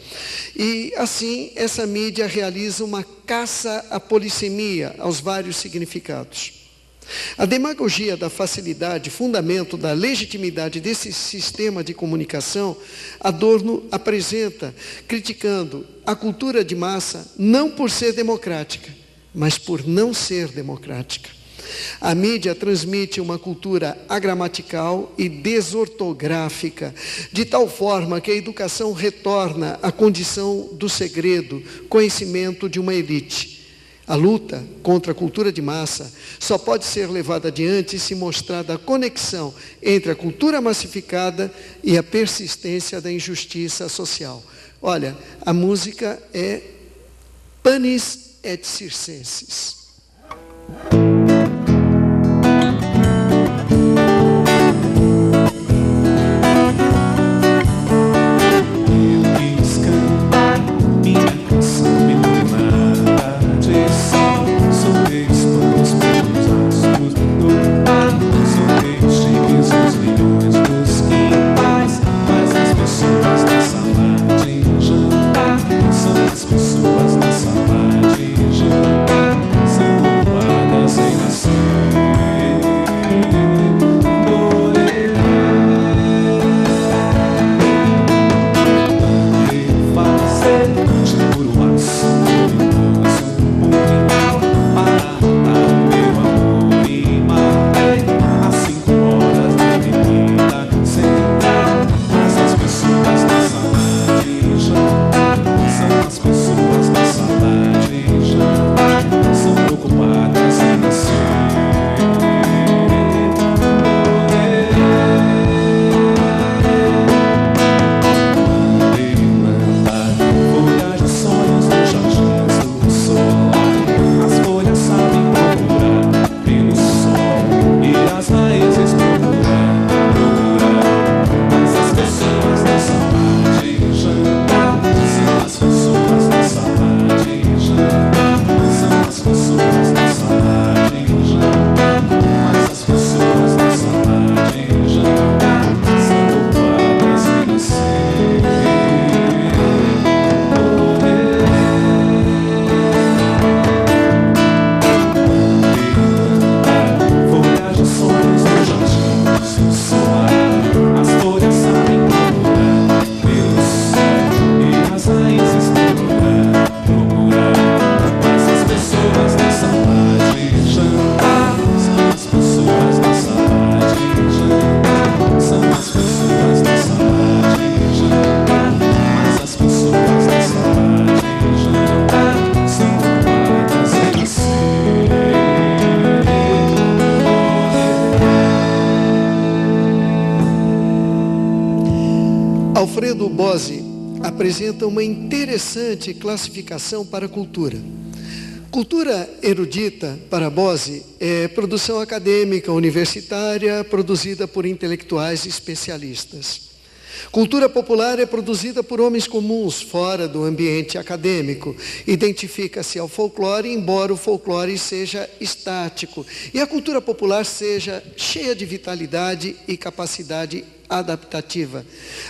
E, assim, essa mídia realiza uma caça à polissemia, aos vários significados. A demagogia da facilidade, fundamento da legitimidade desse sistema de comunicação, Adorno apresenta, criticando a cultura de massa não por ser democrática, mas por não ser democrática. A mídia transmite uma cultura agramatical e desortográfica, de tal forma que a educação retorna à condição do segredo, conhecimento de uma elite. A luta contra a cultura de massa só pode ser levada adiante se mostrada a conexão entre a cultura massificada e a persistência da injustiça social. Olha, a música é Panis et Circenses. Alfredo Bose apresenta uma interessante classificação para a cultura. Cultura erudita, para Bose, é produção acadêmica universitária produzida por intelectuais especialistas. Cultura popular é produzida por homens comuns, fora do ambiente acadêmico. Identifica-se ao folclore, embora o folclore seja estático. E a cultura popular seja cheia de vitalidade e capacidade adaptativa.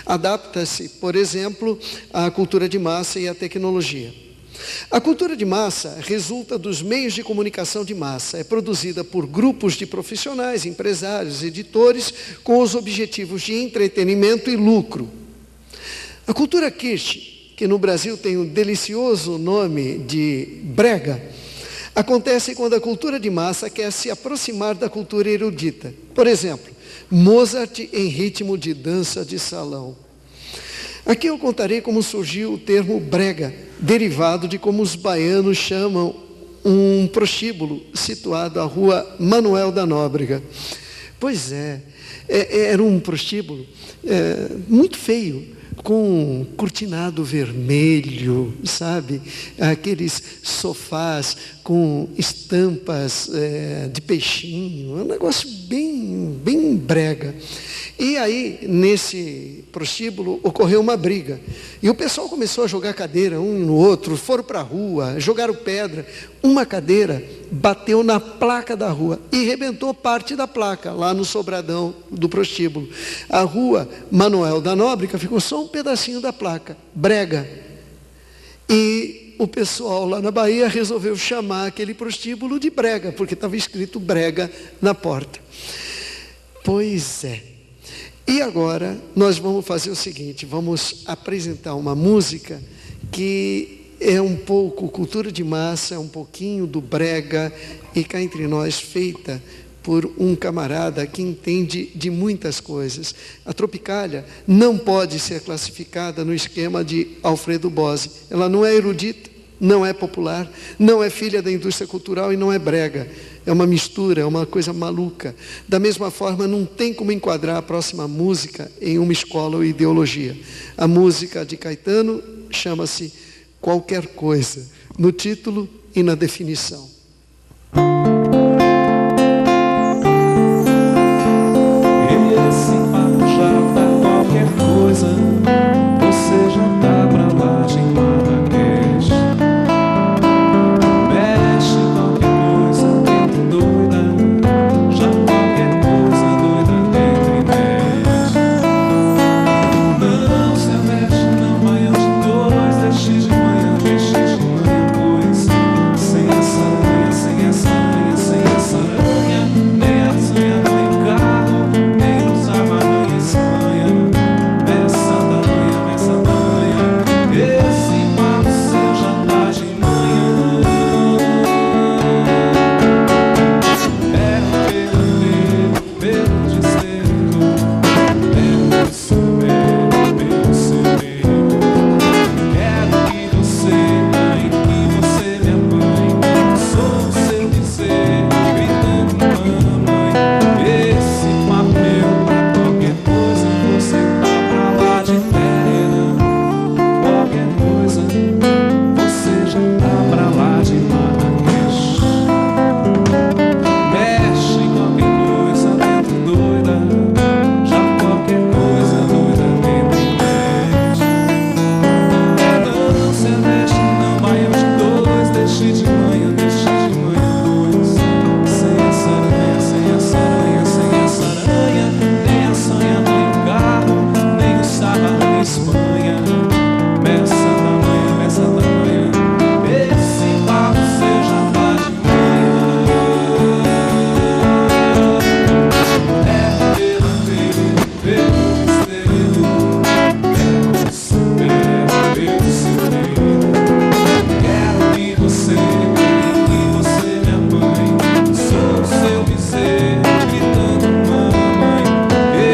Adapta-se, por exemplo, à cultura de massa e à tecnologia. A cultura de massa resulta dos meios de comunicação de massa. É produzida por grupos de profissionais, empresários, editores, com os objetivos de entretenimento e lucro. A cultura kitsch, que no Brasil tem o delicioso nome de brega, acontece quando a cultura de massa quer se aproximar da cultura erudita. Por exemplo, Mozart em ritmo de dança de salão. Aqui eu contarei como surgiu o termo brega, derivado de como os baianos chamam um prostíbulo situado à rua Manuel da Nóbrega. Pois é, era um prostíbulo muito feio, com cortinado vermelho, sabe? Aqueles sofás com estampas de peixinho, um negócio bem brega. E aí, nesse prostíbulo, ocorreu uma briga. E o pessoal começou a jogar cadeira um no outro, foram para a rua, jogaram pedra. Uma cadeira bateu na placa da rua e rebentou parte da placa, lá no sobradão do prostíbulo. A rua Manuel da Nóbrega ficou só um pedacinho da placa, brega. E o pessoal lá na Bahia resolveu chamar aquele prostíbulo de brega, porque estava escrito brega na porta. Pois é. E agora nós vamos fazer o seguinte, vamos apresentar uma música que é um pouco cultura de massa, é um pouquinho do brega e cá entre nós feita por um camarada que entende de muitas coisas. A Tropicália não pode ser classificada no esquema de Alfredo Bose. Ela não é erudita, não é popular, não é filha da indústria cultural e não é brega. É uma mistura, é uma coisa maluca. Da mesma forma, não tem como enquadrar a próxima música em uma escola ou ideologia. A música de Caetano chama-se Qualquer Coisa, no título e na definição. Esse papo já tá qualquer coisa, você já tá pra lá de Marrakech. Mexe qualquer coisa dentro doida, já qualquer coisa doida dentro e mexe. Não se mexe, não manhã de dois, deixe de manhã, pois sem essa aranha, sem essa aranha, sem essa aranha, nem a sanha, nem carro, nem os amarranha Espanha. Essa tamanha, esse papo seu já tá de manhã. É pelo deserto, pelo seu medo. Quero que você ganhe, que você me apanhe. Sou o seu dizer, gritando mamãe. Esse papo meu pra qualquer coisa, você tá pra lá de terra. Qualquer coisa, você já tá pra lá de Marrakech. Mexe qualquer coisa dentro doida, já qualquer coisa doida dentro mexe. Não se mexe, não manhã de dois, deixe de manhã dois. Sem essa aranha, sem essa aranha, sem essa aranha, nem a sanha, nem o carro, nem o sábado na Espanha. Meça tamanha, esse papo seu já tá de manhã. É pelo desterro, pelo seu medo. Quero que você me apanhe. Sou o seu dizer, gritando mamãe.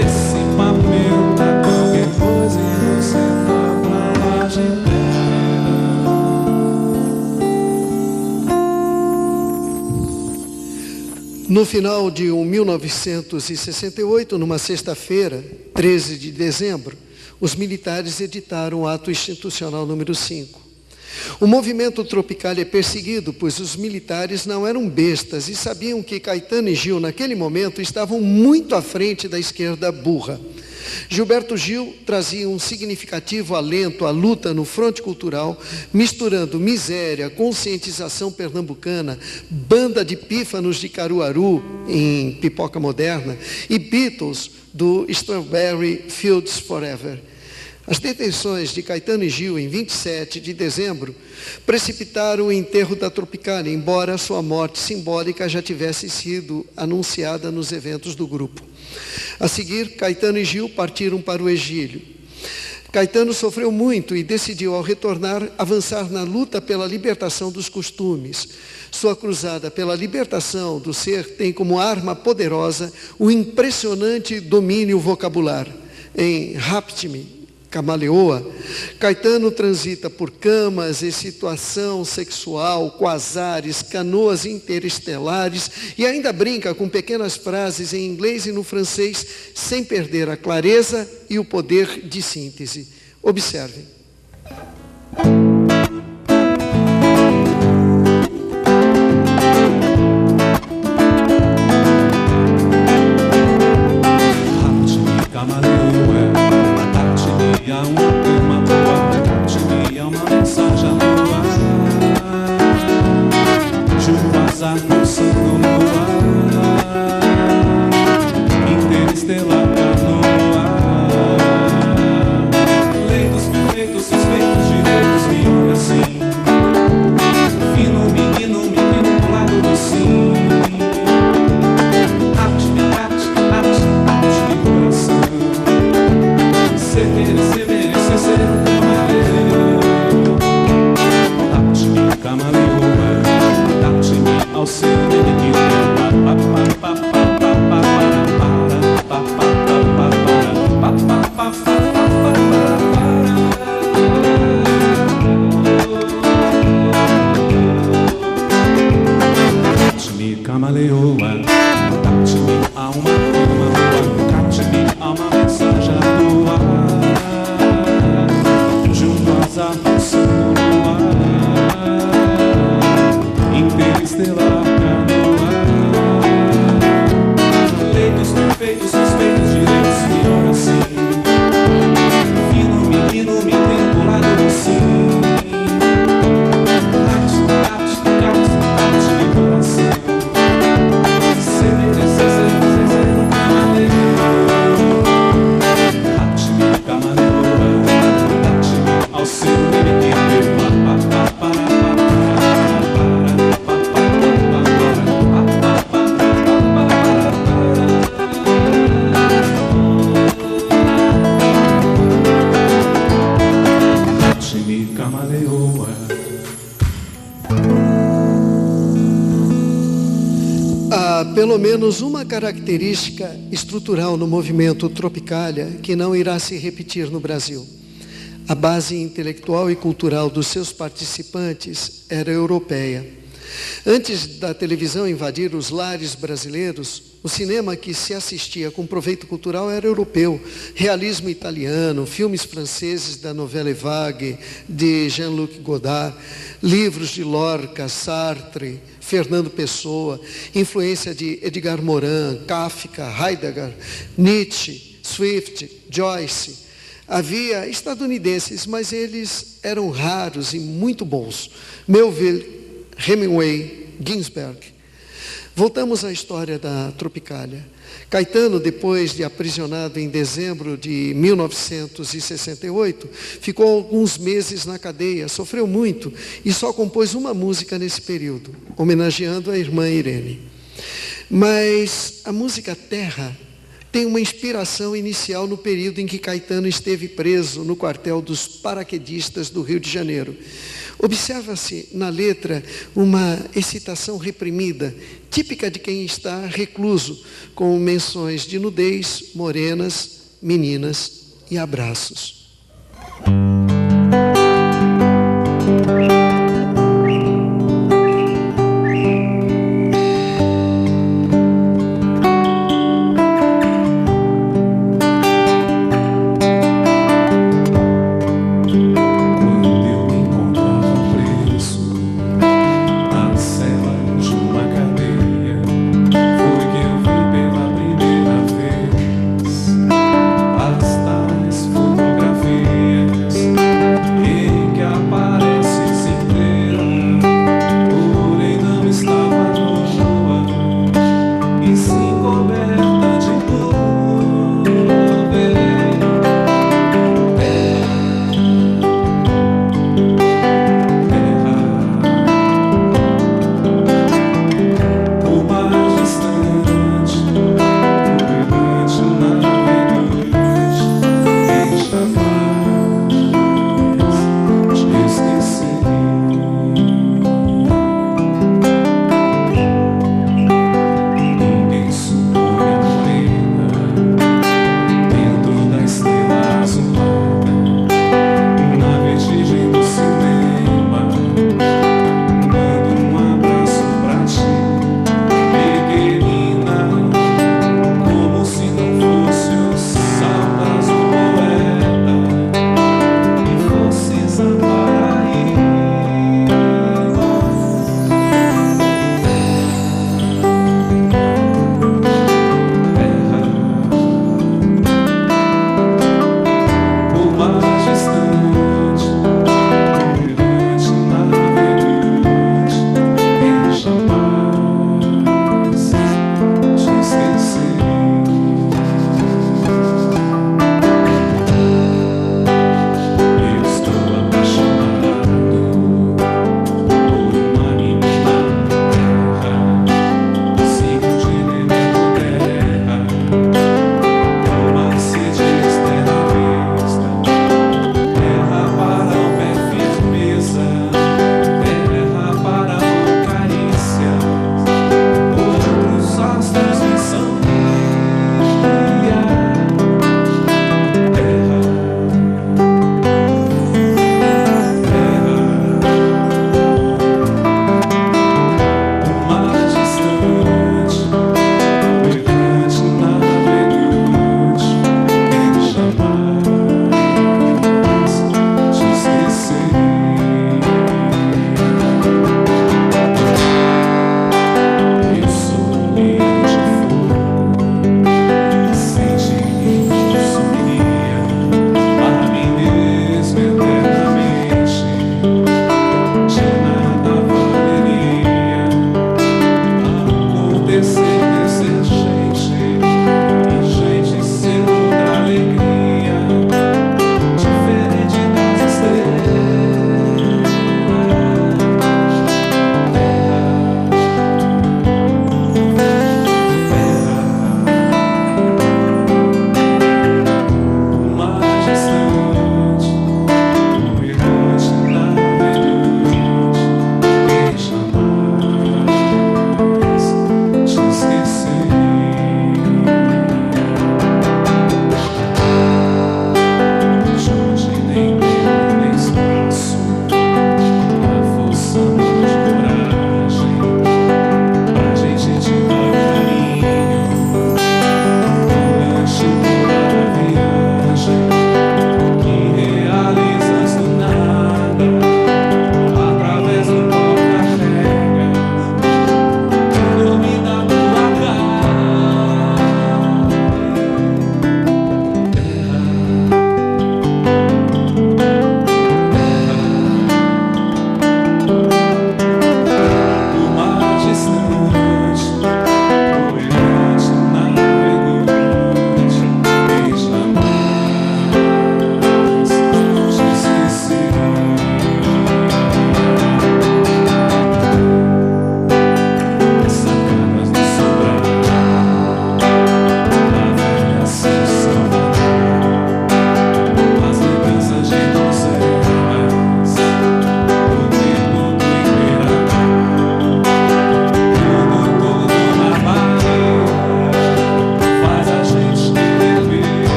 Esse papo meu tá qualquer coisa e você tá pra lá de terra. No final de 1968, numa sexta-feira, 13 de dezembro, os militares editaram o ato institucional número 5. O movimento Tropicália é perseguido, pois os militares não eram bestas e sabiam que Caetano e Gil, naquele momento, estavam muito à frente da esquerda burra. Gilberto Gil trazia um significativo alento à luta no fronte cultural, misturando miséria, conscientização pernambucana, banda de pífanos de Caruaru, em Pipoca Moderna, e Beatles, do Strawberry Fields Forever. As detenções de Caetano e Gil, em 27 de dezembro, precipitaram o enterro da Tropicália, embora sua morte simbólica já tivesse sido anunciada nos eventos do grupo. A seguir, Caetano e Gil partiram para o exílio. Caetano sofreu muito e decidiu, ao retornar, avançar na luta pela libertação dos costumes. Sua cruzada pela libertação do ser tem como arma poderosa o impressionante domínio vocabular. Em Rapte-me, Camaleoa, Caetano transita por camas, excitação sexual, quasares, canoas interestelares e ainda brinca com pequenas frases em inglês e no francês, sem perder a clareza e o poder de síntese. Observem. Pelo menos uma característica estrutural no movimento Tropicália que não irá se repetir no Brasil. A base intelectual e cultural dos seus participantes era europeia. Antes da televisão invadir os lares brasileiros, o cinema que se assistia com proveito cultural era europeu. Realismo italiano, filmes franceses da Nouvelle Vague, de Jean-Luc Godard, livros de Lorca, Sartre, Fernando Pessoa, influência de Edgar Morin, Kafka, Heidegger, Nietzsche, Swift, Joyce. Havia estadunidenses, mas eles eram raros e muito bons. Melville, Hemingway, Ginsberg. Voltamos à história da Tropicália. Caetano, depois de aprisionado em dezembro de 1968, ficou alguns meses na cadeia, sofreu muito e só compôs uma música nesse período, homenageando a irmã Irene. Mas a música Terra tem uma inspiração inicial no período em que Caetano esteve preso no quartel dos paraquedistas do Rio de Janeiro. Observa-se na letra uma excitação reprimida, típica de quem está recluso, com menções de nudez, morenas, meninas e abraços. As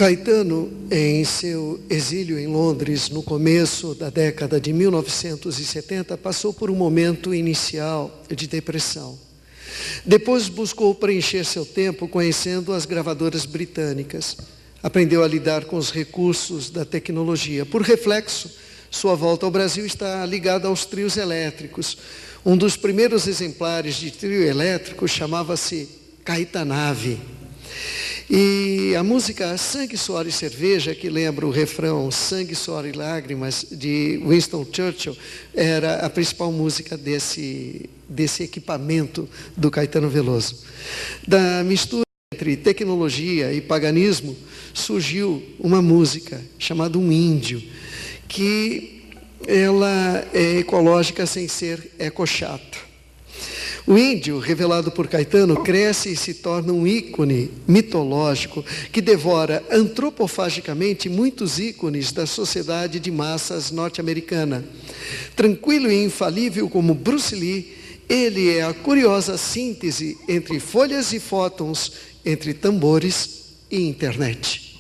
Caetano, em seu exílio em Londres, no começo da década de 1970, passou por um momento inicial de depressão. Depois buscou preencher seu tempo conhecendo as gravadoras britânicas. Aprendeu a lidar com os recursos da tecnologia. Por reflexo, sua volta ao Brasil está ligada aos trios elétricos. Um dos primeiros exemplares de trio elétrico chamava-se Caetanave. E a música Sangue, Suor e Cerveja, que lembra o refrão Sangue, Suor e Lágrimas, de Winston Churchill, era a principal música desse equipamento do Caetano Veloso. Da mistura entre tecnologia e paganismo, surgiu uma música chamada Um Índio, que ela é ecológica sem ser ecochata. O índio, revelado por Caetano, cresce e se torna um ícone mitológico que devora antropofagicamente muitos ícones da sociedade de massas norte-americana. Tranquilo e infalível como Bruce Lee, ele é a curiosa síntese entre folhas e fótons, entre tambores e internet.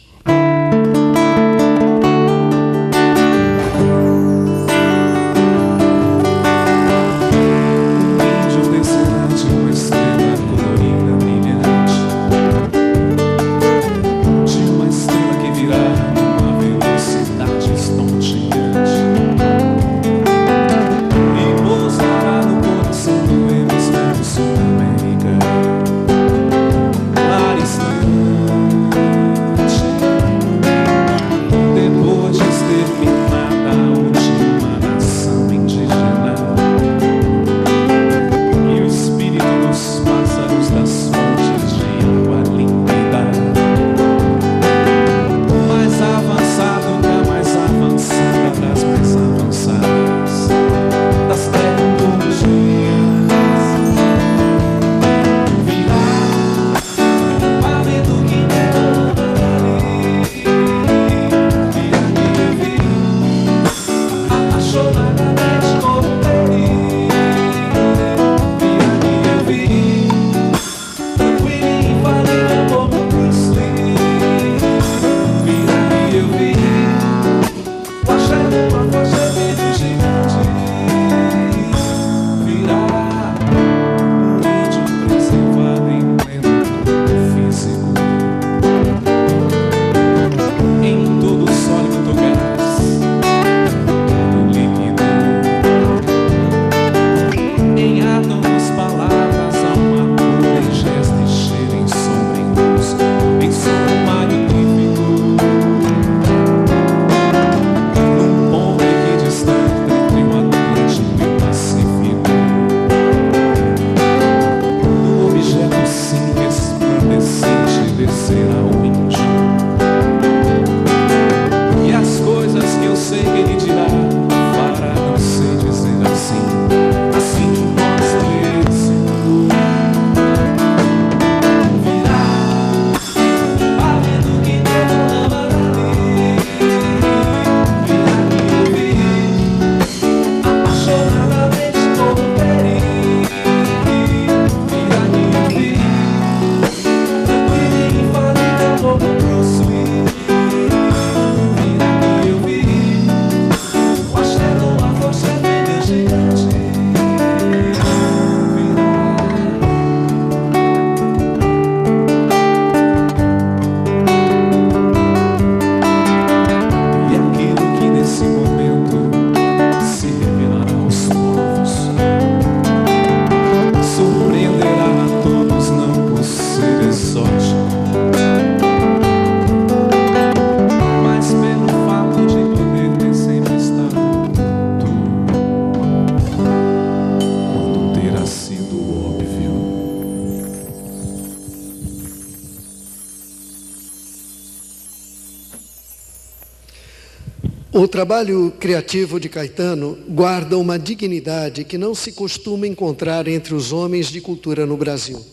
O trabalho criativo de Caetano guarda uma dignidade que não se costuma encontrar entre os homens de cultura no Brasil.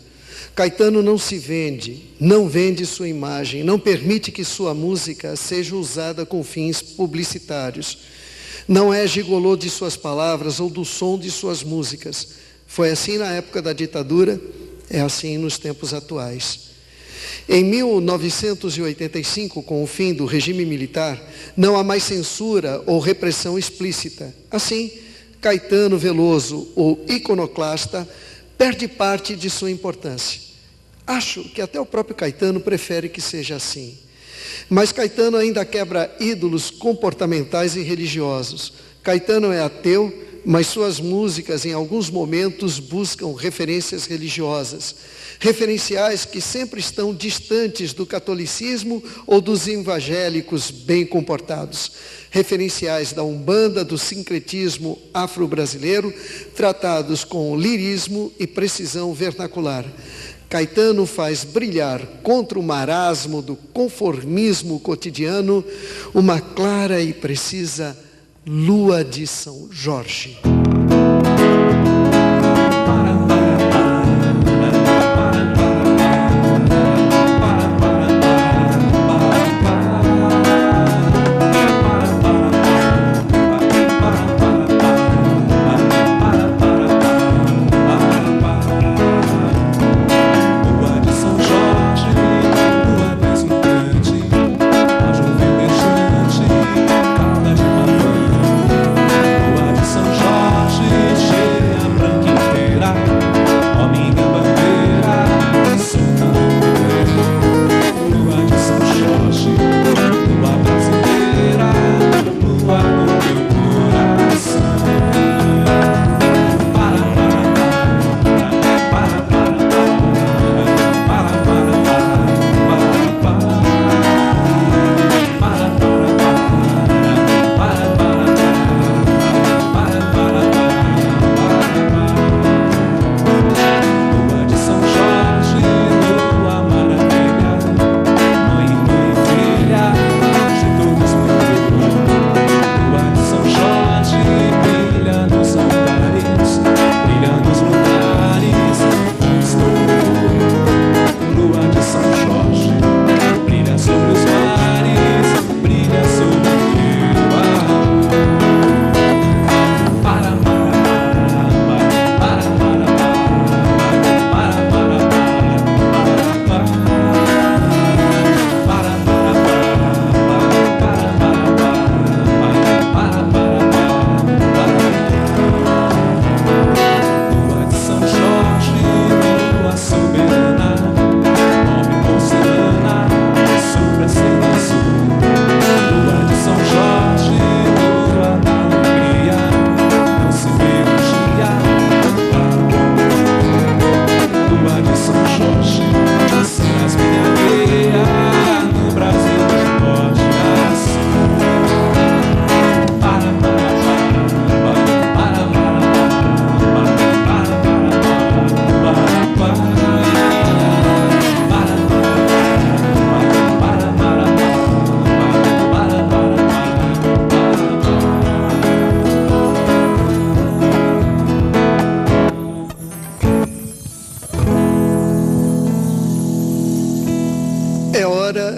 Caetano não se vende, não vende sua imagem, não permite que sua música seja usada com fins publicitários. Não é gigolô de suas palavras ou do som de suas músicas. Foi assim na época da ditadura, é assim nos tempos atuais. Em 1985, com o fim do regime militar, não há mais censura ou repressão explícita. Assim, Caetano Veloso, o iconoclasta, perde parte de sua importância. Acho que até o próprio Caetano prefere que seja assim. Mas Caetano ainda quebra ídolos comportamentais e religiosos. Caetano é ateu, mas suas músicas em alguns momentos buscam referências religiosas, referenciais que sempre estão distantes do catolicismo ou dos evangélicos bem comportados, referenciais da Umbanda, do sincretismo afro-brasileiro, tratados com lirismo e precisão vernacular. Caetano faz brilhar contra o marasmo do conformismo cotidiano uma clara e precisa lua de São Jorge.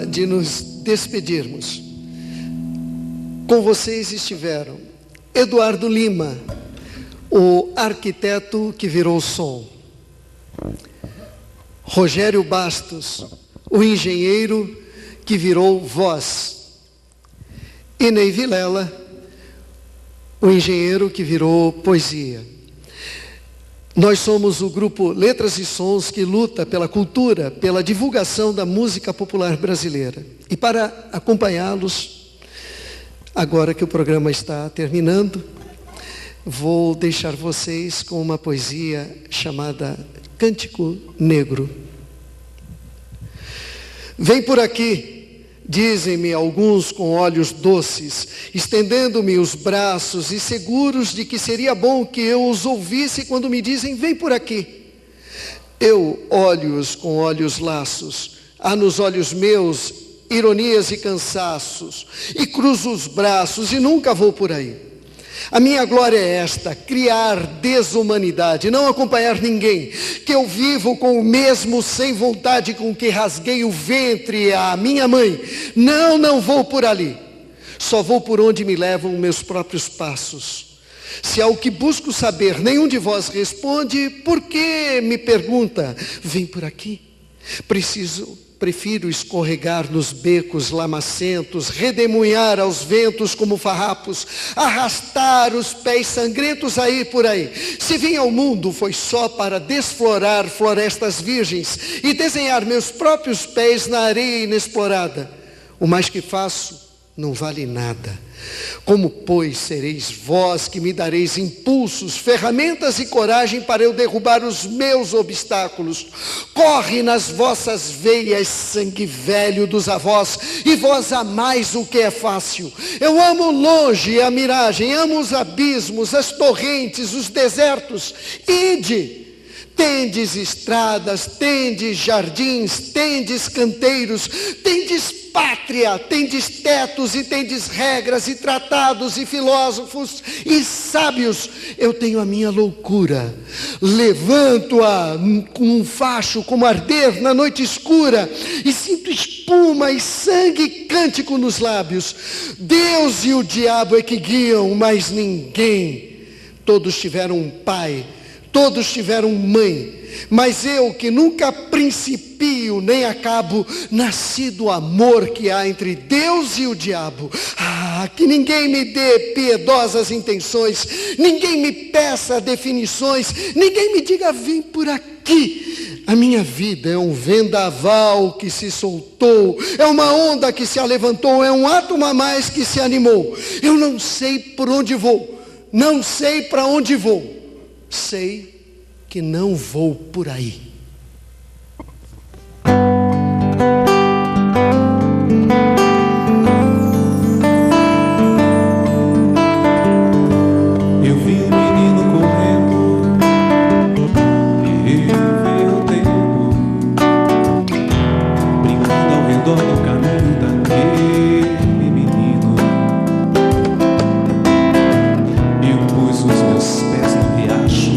De nos despedirmos. Com vocês estiveram Eduardo Lima, o arquiteto que virou som, Rogério Bastos, o engenheiro que virou voz, e Ney Vilela, o engenheiro que virou poesia. Nós somos o grupo Letras e Sons que luta pela cultura, pela divulgação da música popular brasileira. E para acompanhá-los, agora que o programa está terminando, vou deixar vocês com uma poesia chamada Cântico Negro. Vem por aqui, dizem-me alguns com olhos doces, estendendo-me os braços e seguros de que seria bom que eu os ouvisse quando me dizem, vem por aqui. Eu olho-os com olhos laços, há nos olhos meus ironias e cansaços, e cruzo os braços e nunca vou por aí. A minha glória é esta, criar desumanidade, não acompanhar ninguém, que eu vivo com o mesmo sem vontade com que rasguei o ventre à minha mãe. Não vou por ali, só vou por onde me levam meus próprios passos. Se ao que busco saber nenhum de vós responde, por que me pergunta, vem por aqui? Preciso Prefiro escorregar nos becos lamacentos, redemoinhar aos ventos como farrapos, arrastar os pés sangrentos a ir por aí. Se vim ao mundo foi só para desflorar florestas virgens e desenhar meus próprios pés na areia inexplorada. O mais que faço não vale nada. Como, pois, sereis vós que me dareis impulsos, ferramentas e coragem para eu derrubar os meus obstáculos? Corre nas vossas veias sangue velho dos avós, e vós amais o que é fácil. Eu amo longe a miragem, amo os abismos, as torrentes, os desertos. Ide! Tendes estradas, tendes jardins, tendes canteiros, tendes pátria, tendes tetos e tendes regras e tratados e filósofos e sábios. Eu tenho a minha loucura, levanto-a com um facho como arder na noite escura e sinto espuma e sangue cântico nos lábios. Deus e o diabo é que guiam, mas ninguém. Todos tiveram um pai, todos tiveram mãe, mas eu que nunca principio nem acabo, nasci do amor que há entre Deus e o diabo. Que ninguém me dê piedosas intenções, ninguém me peça definições, ninguém me diga vem por aqui. A minha vida é um vendaval que se soltou, é uma onda que se alevantou, é um átomo a mais que se animou. Eu não sei por onde vou, não sei para onde vou. Sei que não vou por aí. Eu vi um menino correndo e veio o tempo brincando ao redor do caminho daquele menino. Eu pus os meus pés no riacho.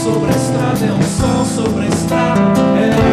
Sobre a estrada, é um sol sobre a estrada, é